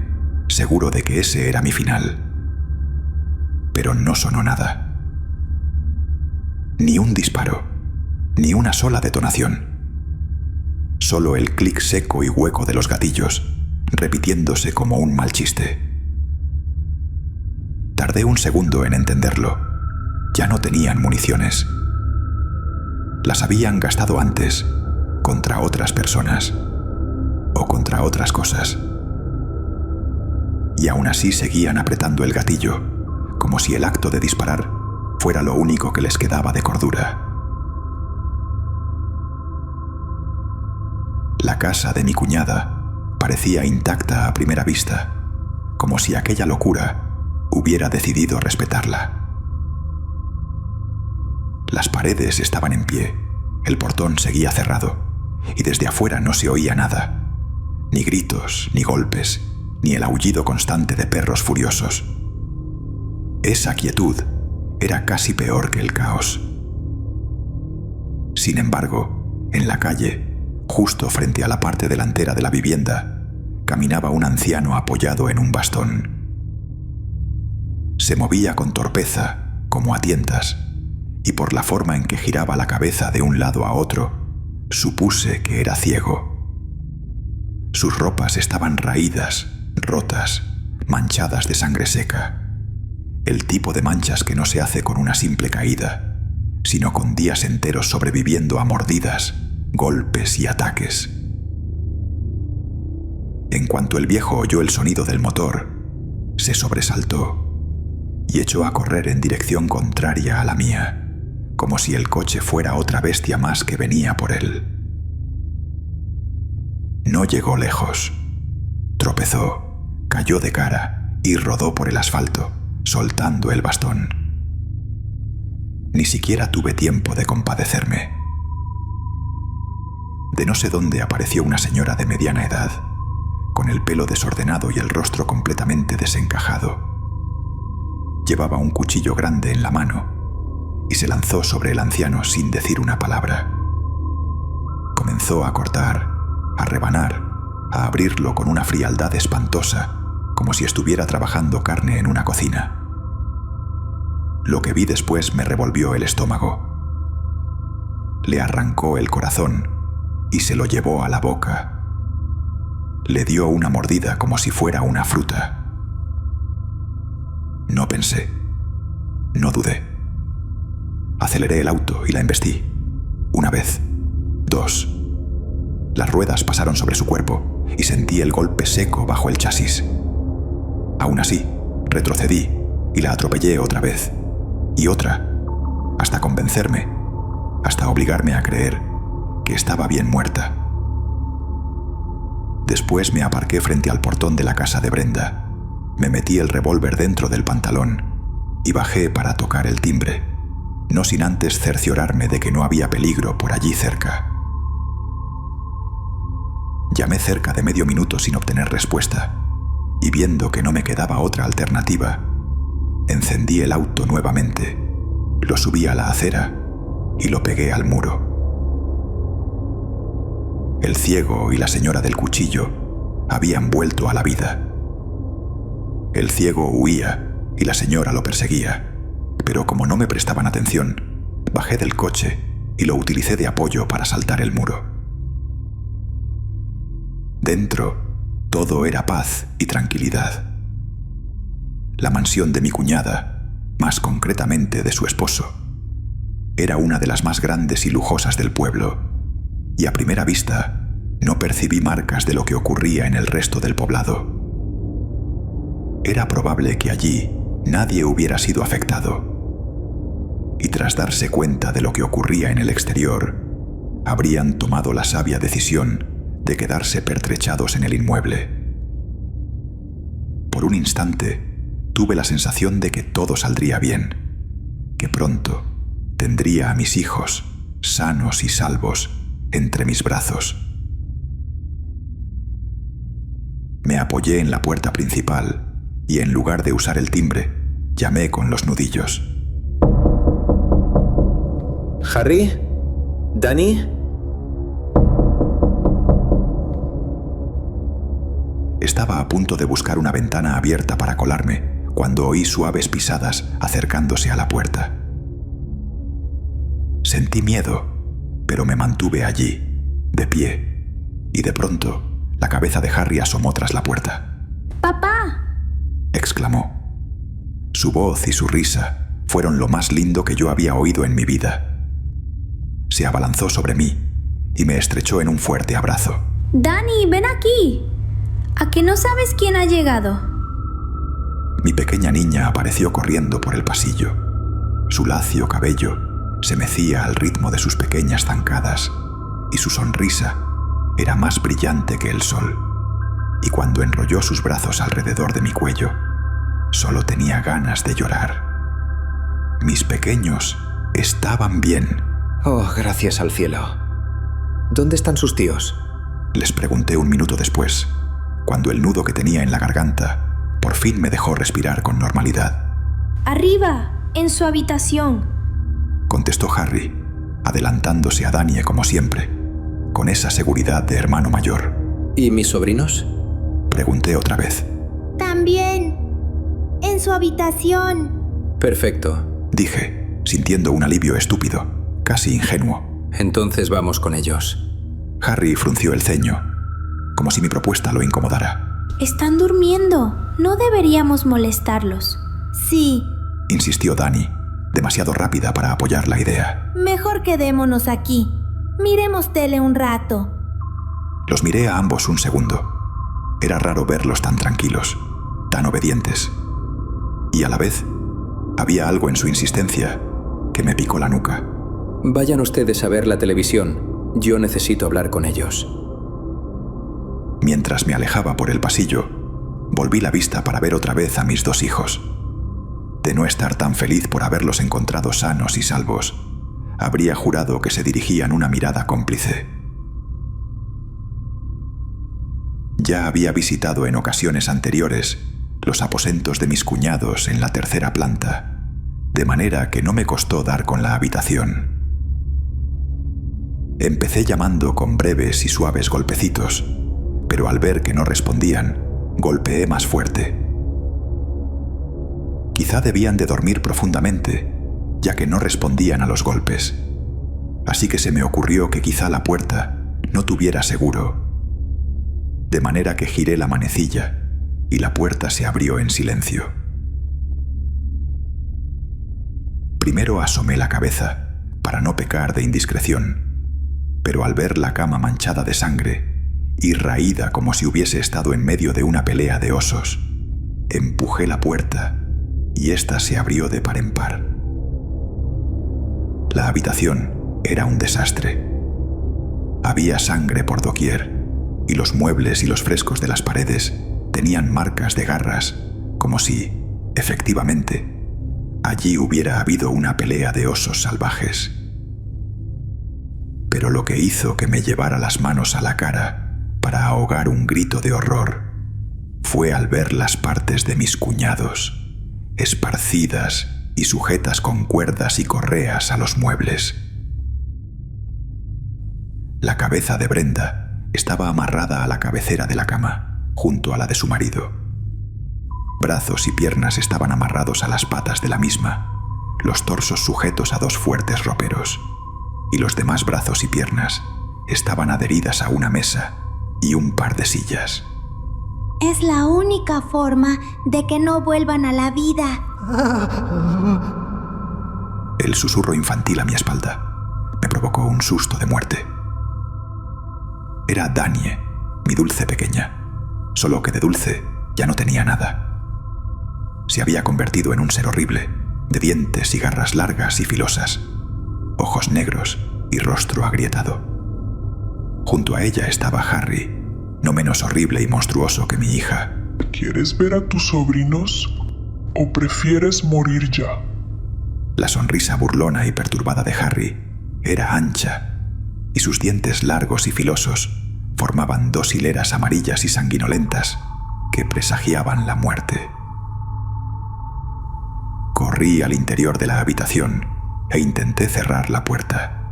seguro de que ese era mi final. Pero no sonó nada. Ni un disparo, ni una sola detonación. Solo el clic seco y hueco de los gatillos, repitiéndose como un mal chiste. Tardé un segundo en entenderlo. Ya no tenían municiones. Las habían gastado antes, contra otras personas, o contra otras cosas. Y aún así seguían apretando el gatillo, como si el acto de disparar fuera lo único que les quedaba de cordura. La casa de mi cuñada parecía intacta a primera vista, como si aquella locura hubiera decidido respetarla. Las paredes estaban en pie, el portón seguía cerrado, y desde afuera no se oía nada, ni gritos, ni golpes, ni el aullido constante de perros furiosos. Esa quietud era casi peor que el caos. Sin embargo, en la calle, justo frente a la parte delantera de la vivienda, caminaba un anciano apoyado en un bastón. Se movía con torpeza, como a tientas, y por la forma en que giraba la cabeza de un lado a otro, supuse que era ciego. Sus ropas estaban raídas, rotas, manchadas de sangre seca. El tipo de manchas que no se hace con una simple caída, sino con días enteros sobreviviendo a mordidas, golpes y ataques. En cuanto el viejo oyó el sonido del motor, se sobresaltó y echó a correr en dirección contraria a la mía, como si el coche fuera otra bestia más que venía por él. No llegó lejos. Tropezó, cayó de cara y rodó por el asfalto, soltando el bastón. Ni siquiera tuve tiempo de compadecerme. De no sé dónde apareció una señora de mediana edad, con el pelo desordenado y el rostro completamente desencajado. Llevaba un cuchillo grande en la mano y se lanzó sobre el anciano sin decir una palabra. Comenzó a cortar, a rebanar, a abrirlo con una frialdad espantosa, como si estuviera trabajando carne en una cocina. Lo que vi después me revolvió el estómago. Le arrancó el corazón y se lo llevó a la boca. Le dio una mordida como si fuera una fruta. No pensé, no dudé. Aceleré el auto y la embestí. Una vez, dos. Las ruedas pasaron sobre su cuerpo y sentí el golpe seco bajo el chasis. Aún así, retrocedí y la atropellé otra vez. Y otra, hasta convencerme, hasta obligarme a creer que estaba bien muerta. Después me aparqué frente al portón de la casa de Brenda. Me metí el revólver dentro del pantalón y bajé para tocar el timbre, no sin antes cerciorarme de que no había peligro por allí cerca. Llamé cerca de medio minuto sin obtener respuesta, y viendo que no me quedaba otra alternativa, encendí el auto nuevamente, lo subí a la acera y lo pegué al muro. El ciego y la señora del cuchillo habían vuelto a la vida. El ciego huía y la señora lo perseguía, pero como no me prestaban atención, bajé del coche y lo utilicé de apoyo para saltar el muro. Dentro, todo era paz y tranquilidad. La mansión de mi cuñada, más concretamente de su esposo, era una de las más grandes y lujosas del pueblo, y a primera vista no percibí marcas de lo que ocurría en el resto del poblado. Era probable que allí nadie hubiera sido afectado, y tras darse cuenta de lo que ocurría en el exterior, habrían tomado la sabia decisión de quedarse pertrechados en el inmueble. Por un instante, tuve la sensación de que todo saldría bien, que pronto tendría a mis hijos, sanos y salvos, entre mis brazos. Me apoyé en la puerta principal y en lugar de usar el timbre, llamé con los nudillos. ¿Harry? ¿Danny? Estaba a punto de buscar una ventana abierta para colarme cuando oí suaves pisadas acercándose a la puerta. Sentí miedo, pero me mantuve allí, de pie, y de pronto la cabeza de Harry asomó tras la puerta. ¡Papá! Exclamó. Su voz y su risa fueron lo más lindo que yo había oído en mi vida. Se abalanzó sobre mí y me estrechó en un fuerte abrazo. ¡Danny, ven aquí! ¿A que no sabes quién ha llegado? Mi pequeña niña apareció corriendo por el pasillo. Su lacio cabello se mecía al ritmo de sus pequeñas zancadas y su sonrisa era más brillante que el sol. Y cuando enrolló sus brazos alrededor de mi cuello, solo tenía ganas de llorar. Mis pequeños estaban bien. Oh, gracias al cielo. ¿Dónde están sus tíos? Les pregunté un minuto después, cuando el nudo que tenía en la garganta por fin me dejó respirar con normalidad. Arriba, en su habitación, contestó Harry, adelantándose a Danny como siempre, con esa seguridad de hermano mayor. ¿Y mis sobrinos? Pregunté otra vez. También, en su habitación. Perfecto, dije, sintiendo un alivio estúpido, casi ingenuo. Entonces vamos con ellos. Harry frunció el ceño, como si mi propuesta lo incomodara. Están durmiendo. No deberíamos molestarlos. Sí. Insistió Danny, demasiado rápida para apoyar la idea. Mejor quedémonos aquí. Miremos tele un rato. Los miré a ambos un segundo. Era raro verlos tan tranquilos, tan obedientes. Y a la vez, había algo en su insistencia que me picó la nuca. Vayan ustedes a ver la televisión. Yo necesito hablar con ellos. Mientras me alejaba por el pasillo, volví la vista para ver otra vez a mis dos hijos. De no estar tan feliz por haberlos encontrado sanos y salvos, habría jurado que se dirigían una mirada cómplice. Ya había visitado en ocasiones anteriores los aposentos de mis cuñados en la tercera planta, de manera que no me costó dar con la habitación. Empecé llamando con breves y suaves golpecitos, pero al ver que no respondían, golpeé más fuerte. Quizá debían de dormir profundamente, ya que no respondían a los golpes. Así que se me ocurrió que quizá la puerta no tuviera seguro. De manera que giré la manecilla y la puerta se abrió en silencio. Primero asomé la cabeza para no pecar de indiscreción, pero al ver la cama manchada de sangre y raída como si hubiese estado en medio de una pelea de osos, empujé la puerta y ésta se abrió de par en par. La habitación era un desastre. Había sangre por doquier y los muebles y los frescos de las paredes tenían marcas de garras, como si, efectivamente, allí hubiera habido una pelea de osos salvajes. Pero lo que hizo que me llevara las manos a la cara para ahogar un grito de horror fue al ver las partes de mis cuñados, esparcidas y sujetas con cuerdas y correas a los muebles. La cabeza de Brenda estaba amarrada a la cabecera de la cama, junto a la de su marido. Brazos y piernas estaban amarrados a las patas de la misma, los torsos sujetos a 2 fuertes roperos, y los demás brazos y piernas estaban adheridas a una mesa y un par de sillas. Es la única forma de que no vuelvan a la vida. El susurro infantil a mi espalda me provocó un susto de muerte. Era Danie, mi dulce pequeña, solo que de dulce ya no tenía nada. Se había convertido en un ser horrible, de dientes y garras largas y filosas, ojos negros y rostro agrietado. Junto a ella estaba Harry, no menos horrible y monstruoso que mi hija. ¿Quieres ver a tus sobrinos o prefieres morir ya? La sonrisa burlona y perturbada de Harry era ancha, y sus dientes largos y filosos formaban 2 hileras amarillas y sanguinolentas que presagiaban la muerte. Corrí al interior de la habitación e intenté cerrar la puerta,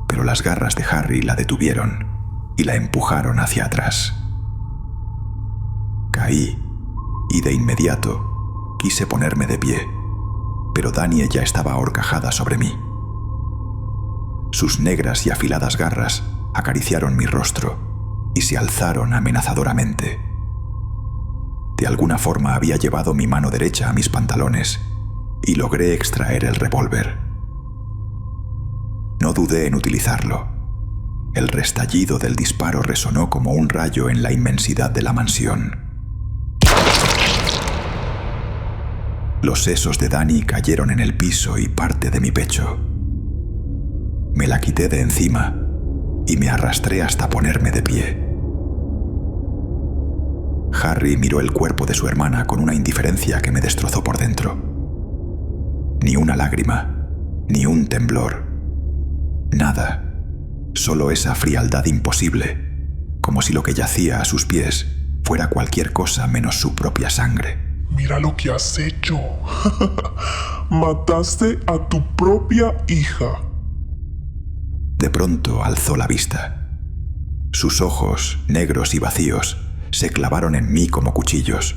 pero las garras de Harry la detuvieron y la empujaron hacia atrás. Caí y de inmediato quise ponerme de pie, pero Danie ya estaba ahorcajada sobre mí. Sus negras y afiladas garras acariciaron mi rostro y se alzaron amenazadoramente. De alguna forma había llevado mi mano derecha a mis pantalones y logré extraer el revólver. No dudé en utilizarlo. El restallido del disparo resonó como un rayo en la inmensidad de la mansión. Los sesos de Dani cayeron en el piso y parte de mi pecho. Me la quité de encima y me arrastré hasta ponerme de pie. Harry miró el cuerpo de su hermana con una indiferencia que me destrozó por dentro. Ni una lágrima, ni un temblor. Nada, solo esa frialdad imposible, como si lo que yacía a sus pies fuera cualquier cosa menos su propia sangre. Mira lo que has hecho. Mataste a tu propia hija. De pronto alzó la vista. Sus ojos, negros y vacíos, se clavaron en mí como cuchillos.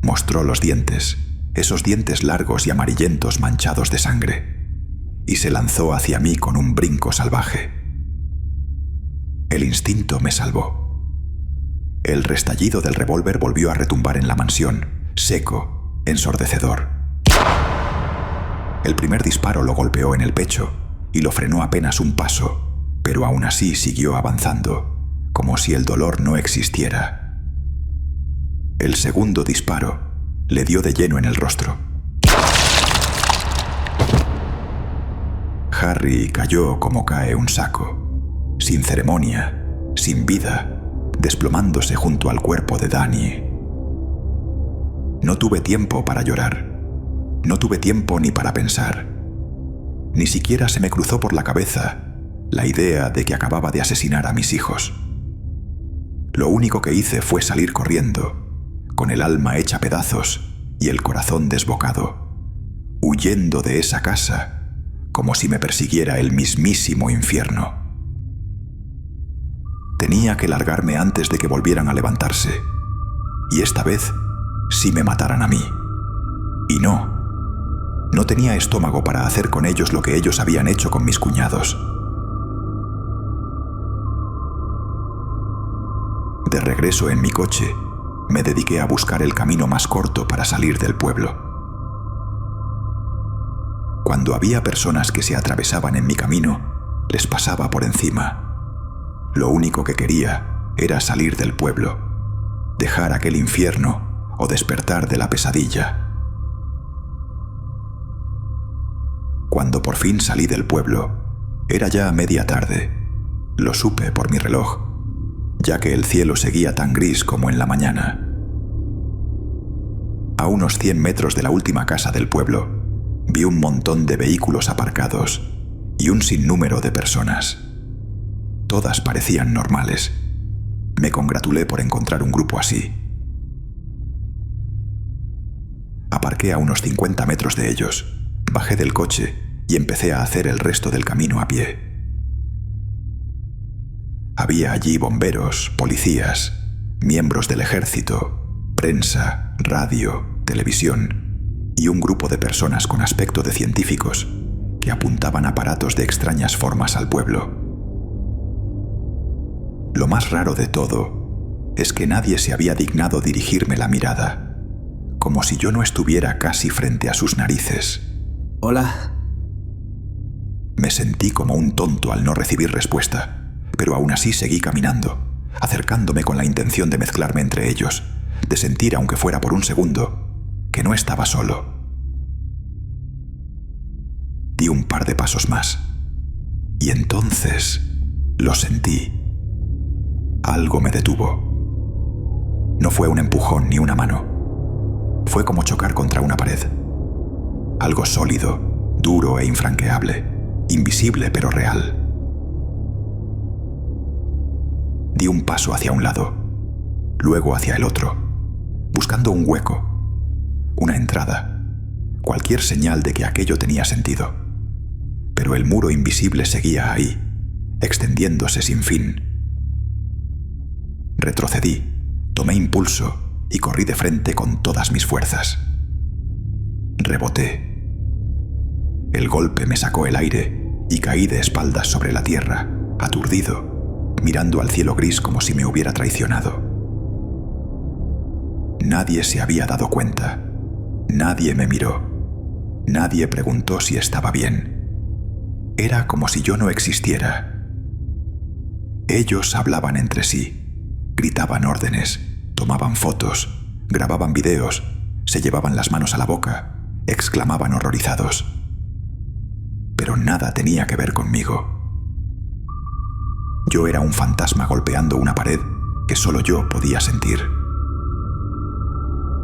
Mostró los dientes, esos dientes largos y amarillentos manchados de sangre, y se lanzó hacia mí con un brinco salvaje. El instinto me salvó. El restallido del revólver volvió a retumbar en la mansión, seco, ensordecedor. El primer disparo lo golpeó en el pecho y lo frenó apenas un paso, pero aún así siguió avanzando, como si el dolor no existiera. El segundo disparo le dio de lleno en el rostro. Harry cayó como cae un saco, sin ceremonia, sin vida, desplomándose junto al cuerpo de Danie. No tuve tiempo para llorar, no tuve tiempo ni para pensar. Ni siquiera se me cruzó por la cabeza la idea de que acababa de asesinar a mis hijos. Lo único que hice fue salir corriendo, con el alma hecha pedazos y el corazón desbocado, huyendo de esa casa como si me persiguiera el mismísimo infierno. Tenía que largarme antes de que volvieran a levantarse, y esta vez sí me mataran a mí. Y no tenía estómago para hacer con ellos lo que ellos habían hecho con mis cuñados. De regreso en mi coche, me dediqué a buscar el camino más corto para salir del pueblo. Cuando había personas que se atravesaban en mi camino, les pasaba por encima. Lo único que quería era salir del pueblo, dejar aquel infierno o despertar de la pesadilla. Cuando por fin salí del pueblo, era ya media tarde. Lo supe por mi reloj, ya que el cielo seguía tan gris como en la mañana. A unos 100 metros de la última casa del pueblo, vi un montón de vehículos aparcados y un sinnúmero de personas. Todas parecían normales. Me congratulé por encontrar un grupo así. Aparqué a unos 50 metros de ellos, bajé del coche y empecé a hacer el resto del camino a pie. Había allí bomberos, policías, miembros del ejército, prensa, radio, televisión y un grupo de personas con aspecto de científicos que apuntaban aparatos de extrañas formas al pueblo. Lo más raro de todo es que nadie se había dignado dirigirme la mirada, como si yo no estuviera casi frente a sus narices. Hola. Me sentí como un tonto al no recibir respuesta, pero aún así seguí caminando, acercándome con la intención de mezclarme entre ellos, de sentir, aunque fuera por un segundo, que no estaba solo. Di un par de pasos más, y entonces lo sentí. Algo me detuvo. No fue un empujón ni una mano. Fue como chocar contra una pared. Algo sólido, duro e infranqueable. Invisible pero real. Di un paso hacia un lado, luego hacia el otro, buscando un hueco, una entrada, cualquier señal de que aquello tenía sentido. Pero el muro invisible seguía ahí, extendiéndose sin fin. Retrocedí, tomé impulso y corrí de frente con todas mis fuerzas. Reboté. El golpe me sacó el aire y caí de espaldas sobre la tierra, aturdido, mirando al cielo gris como si me hubiera traicionado. Nadie se había dado cuenta. Nadie me miró. Nadie preguntó si estaba bien. Era como si yo no existiera. Ellos hablaban entre sí, gritaban órdenes, tomaban fotos, grababan videos, se llevaban las manos a la boca, exclamaban horrorizados. Pero nada tenía que ver conmigo. Yo era un fantasma golpeando una pared que solo yo podía sentir.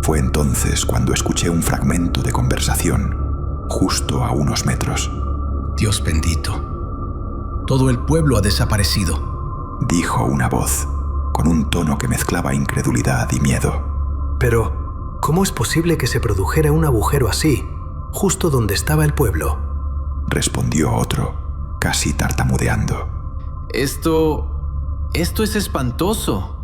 Fue entonces cuando escuché un fragmento de conversación justo a unos metros. Dios bendito. Todo el pueblo ha desaparecido, dijo una voz, con un tono que mezclaba incredulidad y miedo. Pero, ¿cómo es posible que se produjera un agujero así, justo donde estaba el pueblo? Respondió otro, casi tartamudeando. Esto es espantoso,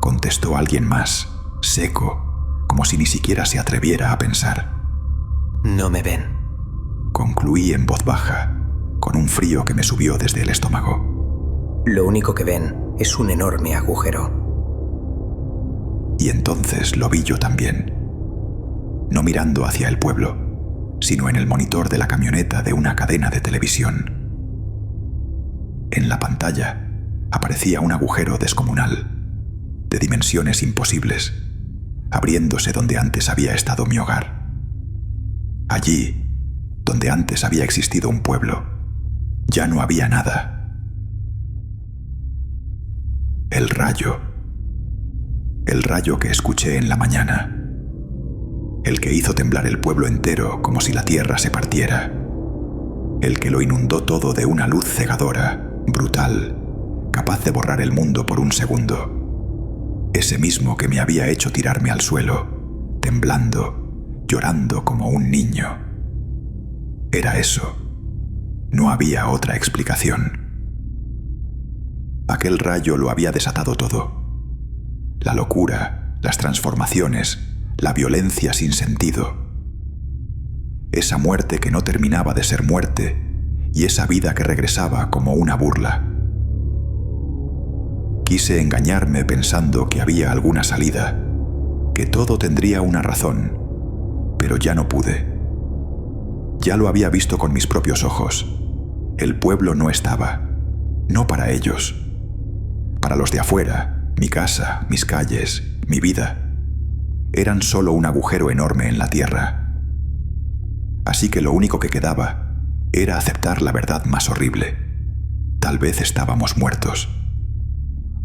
contestó alguien más, seco, como si ni siquiera se atreviera a pensar. No me ven, concluí en voz baja, con un frío que me subió desde el estómago. Lo único que ven es un enorme agujero. Y entonces lo vi yo también, no mirando hacia el pueblo, sino en el monitor de la camioneta de una cadena de televisión. En la pantalla aparecía un agujero descomunal, de dimensiones imposibles, abriéndose donde antes había estado mi hogar. Allí, donde antes había existido un pueblo, ya no había nada. El rayo que escuché en la mañana, el que hizo temblar el pueblo entero como si la tierra se partiera, el que lo inundó todo de una luz cegadora, brutal, capaz de borrar el mundo por un segundo, ese mismo que me había hecho tirarme al suelo, temblando, llorando como un niño. Era eso. No había otra explicación. Aquel rayo lo había desatado todo. La locura, las transformaciones, la violencia sin sentido. Esa muerte que no terminaba de ser muerte y esa vida que regresaba como una burla. Quise engañarme pensando que había alguna salida, que todo tendría una razón, pero ya no pude. Ya lo había visto con mis propios ojos. El pueblo no estaba, no para ellos. Para los de afuera, mi casa, mis calles, mi vida, eran solo un agujero enorme en la tierra. Así que lo único que quedaba era aceptar la verdad más horrible. Tal vez estábamos muertos.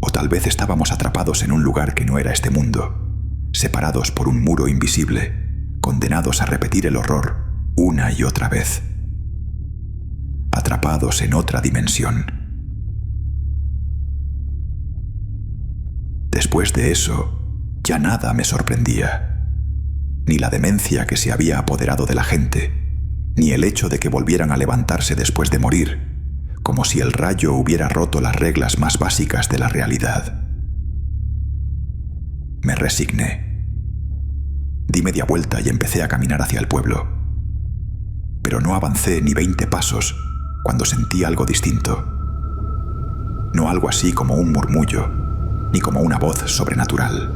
O tal vez estábamos atrapados en un lugar que no era este mundo, separados por un muro invisible, condenados a repetir el horror una y otra vez. Atrapados en otra dimensión. Después de eso, ya nada me sorprendía. Ni la demencia que se había apoderado de la gente, ni el hecho de que volvieran a levantarse después de morir, como si el rayo hubiera roto las reglas más básicas de la realidad. Me resigné. Di media vuelta y empecé a caminar hacia el pueblo. Pero no avancé ni 20 pasos cuando sentí algo distinto. No algo así como un murmullo, ni como una voz sobrenatural,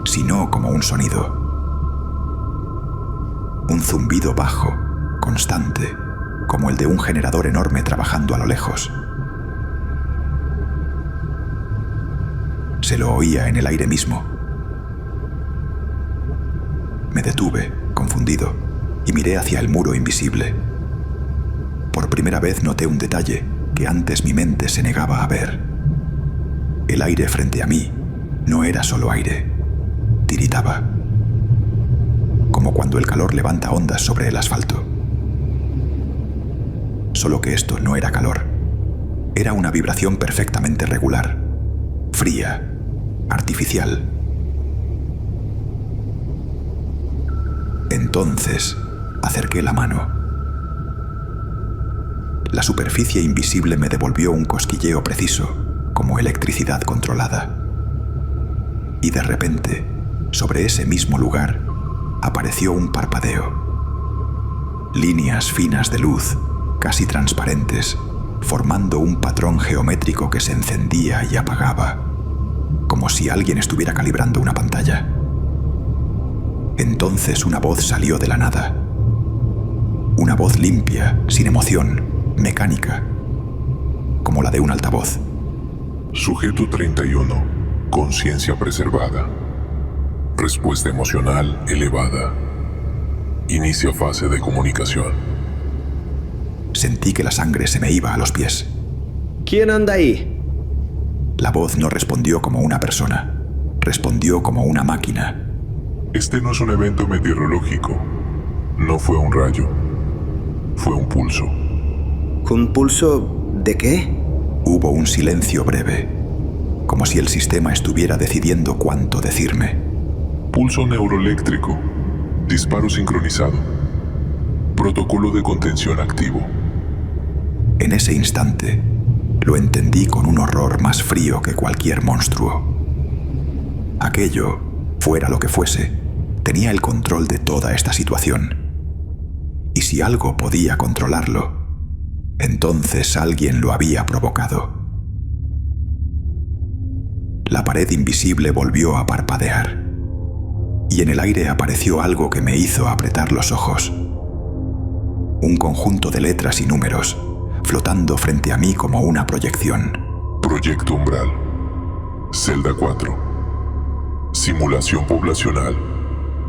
sino como un sonido. Un zumbido bajo, constante, como el de un generador enorme trabajando a lo lejos. Se lo oía en el aire mismo. Me detuve, confundido, y miré hacia el muro invisible. Por primera vez noté un detalle que antes mi mente se negaba a ver. El aire frente a mí no era solo aire, tiritaba, como cuando el calor levanta ondas sobre el asfalto. Solo que esto no era calor, era una vibración perfectamente regular, fría, artificial. Entonces acerqué la mano. La superficie invisible me devolvió un cosquilleo preciso, como electricidad controlada. Y de repente, sobre ese mismo lugar, apareció un parpadeo. Líneas finas de luz, casi transparentes, formando un patrón geométrico que se encendía y apagaba, como si alguien estuviera calibrando una pantalla. Entonces una voz salió de la nada. Una voz limpia, sin emoción, mecánica, como la de un altavoz. Sujeto 31. Conciencia preservada. Respuesta emocional elevada. Inicia fase de comunicación. Sentí que la sangre se me iba a los pies. ¿Quién anda ahí? La voz no respondió como una persona, respondió como una máquina. Este no es un evento meteorológico. No fue un rayo. Fue un pulso. ¿Un pulso de qué? Hubo un silencio breve, como si el sistema estuviera decidiendo cuánto decirme. Pulso neuroeléctrico. Disparo sincronizado. Protocolo de contención activo. En ese instante, lo entendí con un horror más frío que cualquier monstruo. Aquello, fuera lo que fuese, tenía el control de toda esta situación. Y si algo podía controlarlo, entonces alguien lo había provocado. La pared invisible volvió a parpadear, y en el aire apareció algo que me hizo apretar los ojos. Un conjunto de letras y números, flotando frente a mí como una proyección. Proyecto Umbral. Celda 4. Simulación poblacional.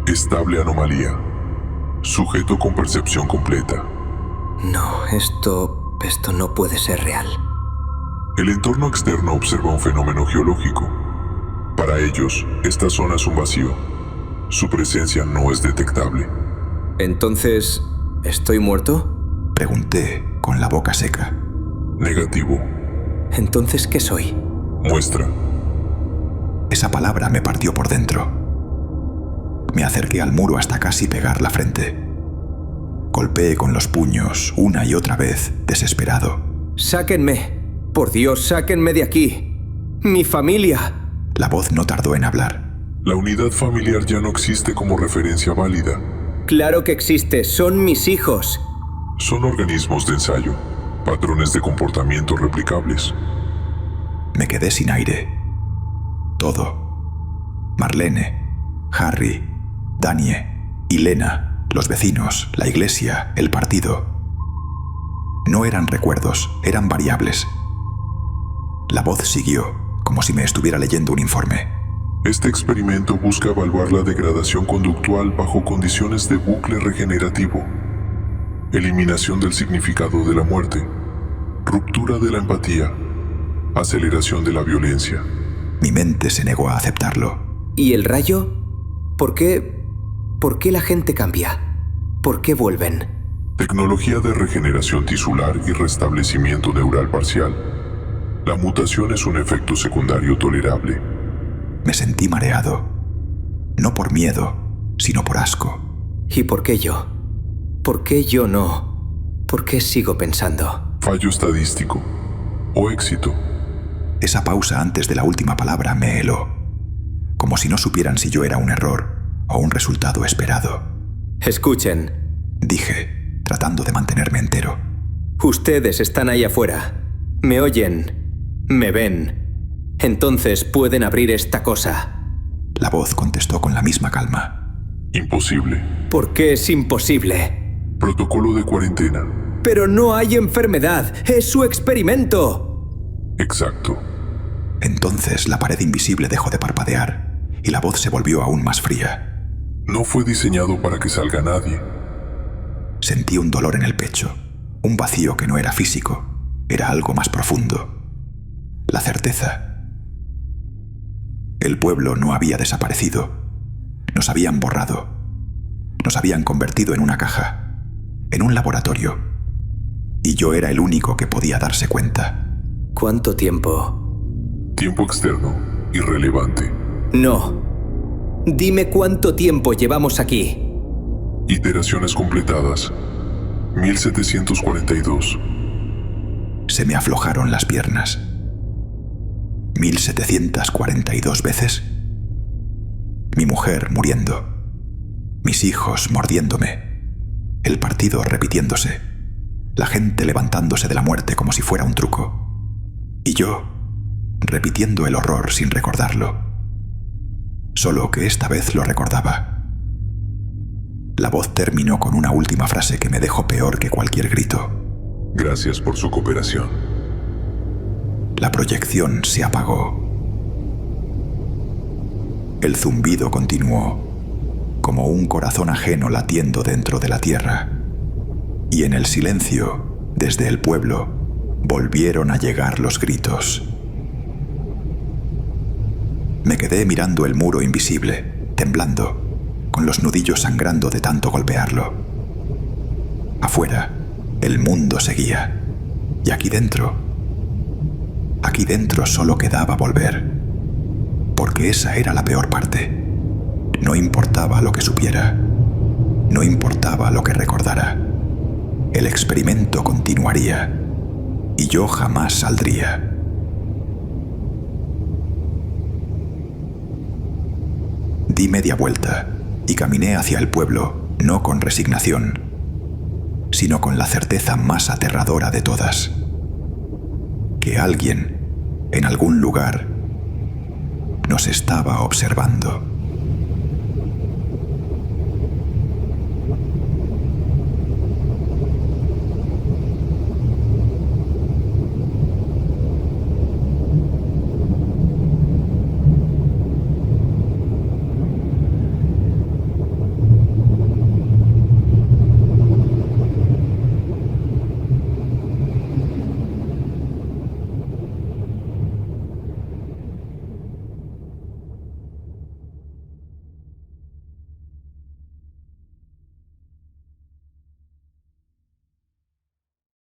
Estable anomalía. Sujeto con percepción completa. No, esto no puede ser real. El entorno externo observa un fenómeno geológico. Para ellos, esta zona es un vacío. Su presencia no es detectable. Entonces, ¿estoy muerto? Pregunté con la boca seca. Negativo. ¿Entonces qué soy? Muestra. Esa palabra me partió por dentro. Me acerqué al muro hasta casi pegar la frente. Golpeé con los puños una y otra vez, desesperado. ¡Sáquenme! ¡Por Dios, sáquenme de aquí! ¡Mi familia! La voz no tardó en hablar. La unidad familiar ya no existe como referencia válida. ¡Claro que existe! ¡Son mis hijos! Son organismos de ensayo, patrones de comportamiento replicables. Me quedé sin aire. Todo. Marlene, Harry, Danie y Lena, los vecinos, la iglesia, el partido. No eran recuerdos, eran variables. La voz siguió, como si me estuviera leyendo un informe. Este experimento busca evaluar la degradación conductual bajo condiciones de bucle regenerativo. Eliminación del significado de la muerte. Ruptura de la empatía. Aceleración de la violencia. Mi mente se negó a aceptarlo. ¿Y el rayo? ¿Por qué la gente cambia? ¿Por qué vuelven? Tecnología de regeneración tisular y restablecimiento neural parcial. La mutación es un efecto secundario tolerable. Me sentí mareado. No por miedo, sino por asco. ¿Y por qué yo? ¿Por qué yo no? ¿Por qué sigo pensando? Fallo estadístico. O éxito. Esa pausa antes de la última palabra me heló. Como si no supieran si yo era un error o un resultado esperado. Escuchen. Dije, tratando de mantenerme entero. Ustedes están ahí afuera. Me oyen. Me ven. Entonces pueden abrir esta cosa. La voz contestó con la misma calma. Imposible. ¿Por qué es imposible? Protocolo de cuarentena. Pero no hay enfermedad. Es su experimento. Exacto. Entonces la pared invisible dejó de parpadear y la voz se volvió aún más fría. No fue diseñado para que salga nadie. Sentí un dolor en el pecho, un vacío que no era físico, era algo más profundo. La certeza. El pueblo no había desaparecido. Nos habían borrado. Nos habían convertido en una caja, en un laboratorio. Y yo era el único que podía darse cuenta. ¿Cuánto tiempo? Tiempo externo, irrelevante. No. Dime cuánto tiempo llevamos aquí. Iteraciones completadas. 1742. Se me aflojaron las piernas. 1742 veces. Mi mujer muriendo. Mis hijos mordiéndome. El partido repitiéndose. La gente levantándose de la muerte como si fuera un truco. Y yo repitiendo el horror sin recordarlo. Solo que esta vez lo recordaba. La voz terminó con una última frase que me dejó peor que cualquier grito. Gracias por su cooperación. La proyección se apagó. El zumbido continuó, como un corazón ajeno latiendo dentro de la tierra. Y en el silencio, desde el pueblo, volvieron a llegar los gritos. Me quedé mirando el muro invisible, temblando, con los nudillos sangrando de tanto golpearlo. Afuera, el mundo seguía. Y aquí dentro solo quedaba volver. Porque esa era la peor parte. No importaba lo que supiera. No importaba lo que recordara. El experimento continuaría. Y yo jamás saldría. Di media vuelta y caminé hacia el pueblo, no con resignación, sino con la certeza más aterradora de todas. Que alguien, en algún lugar, nos estaba observando.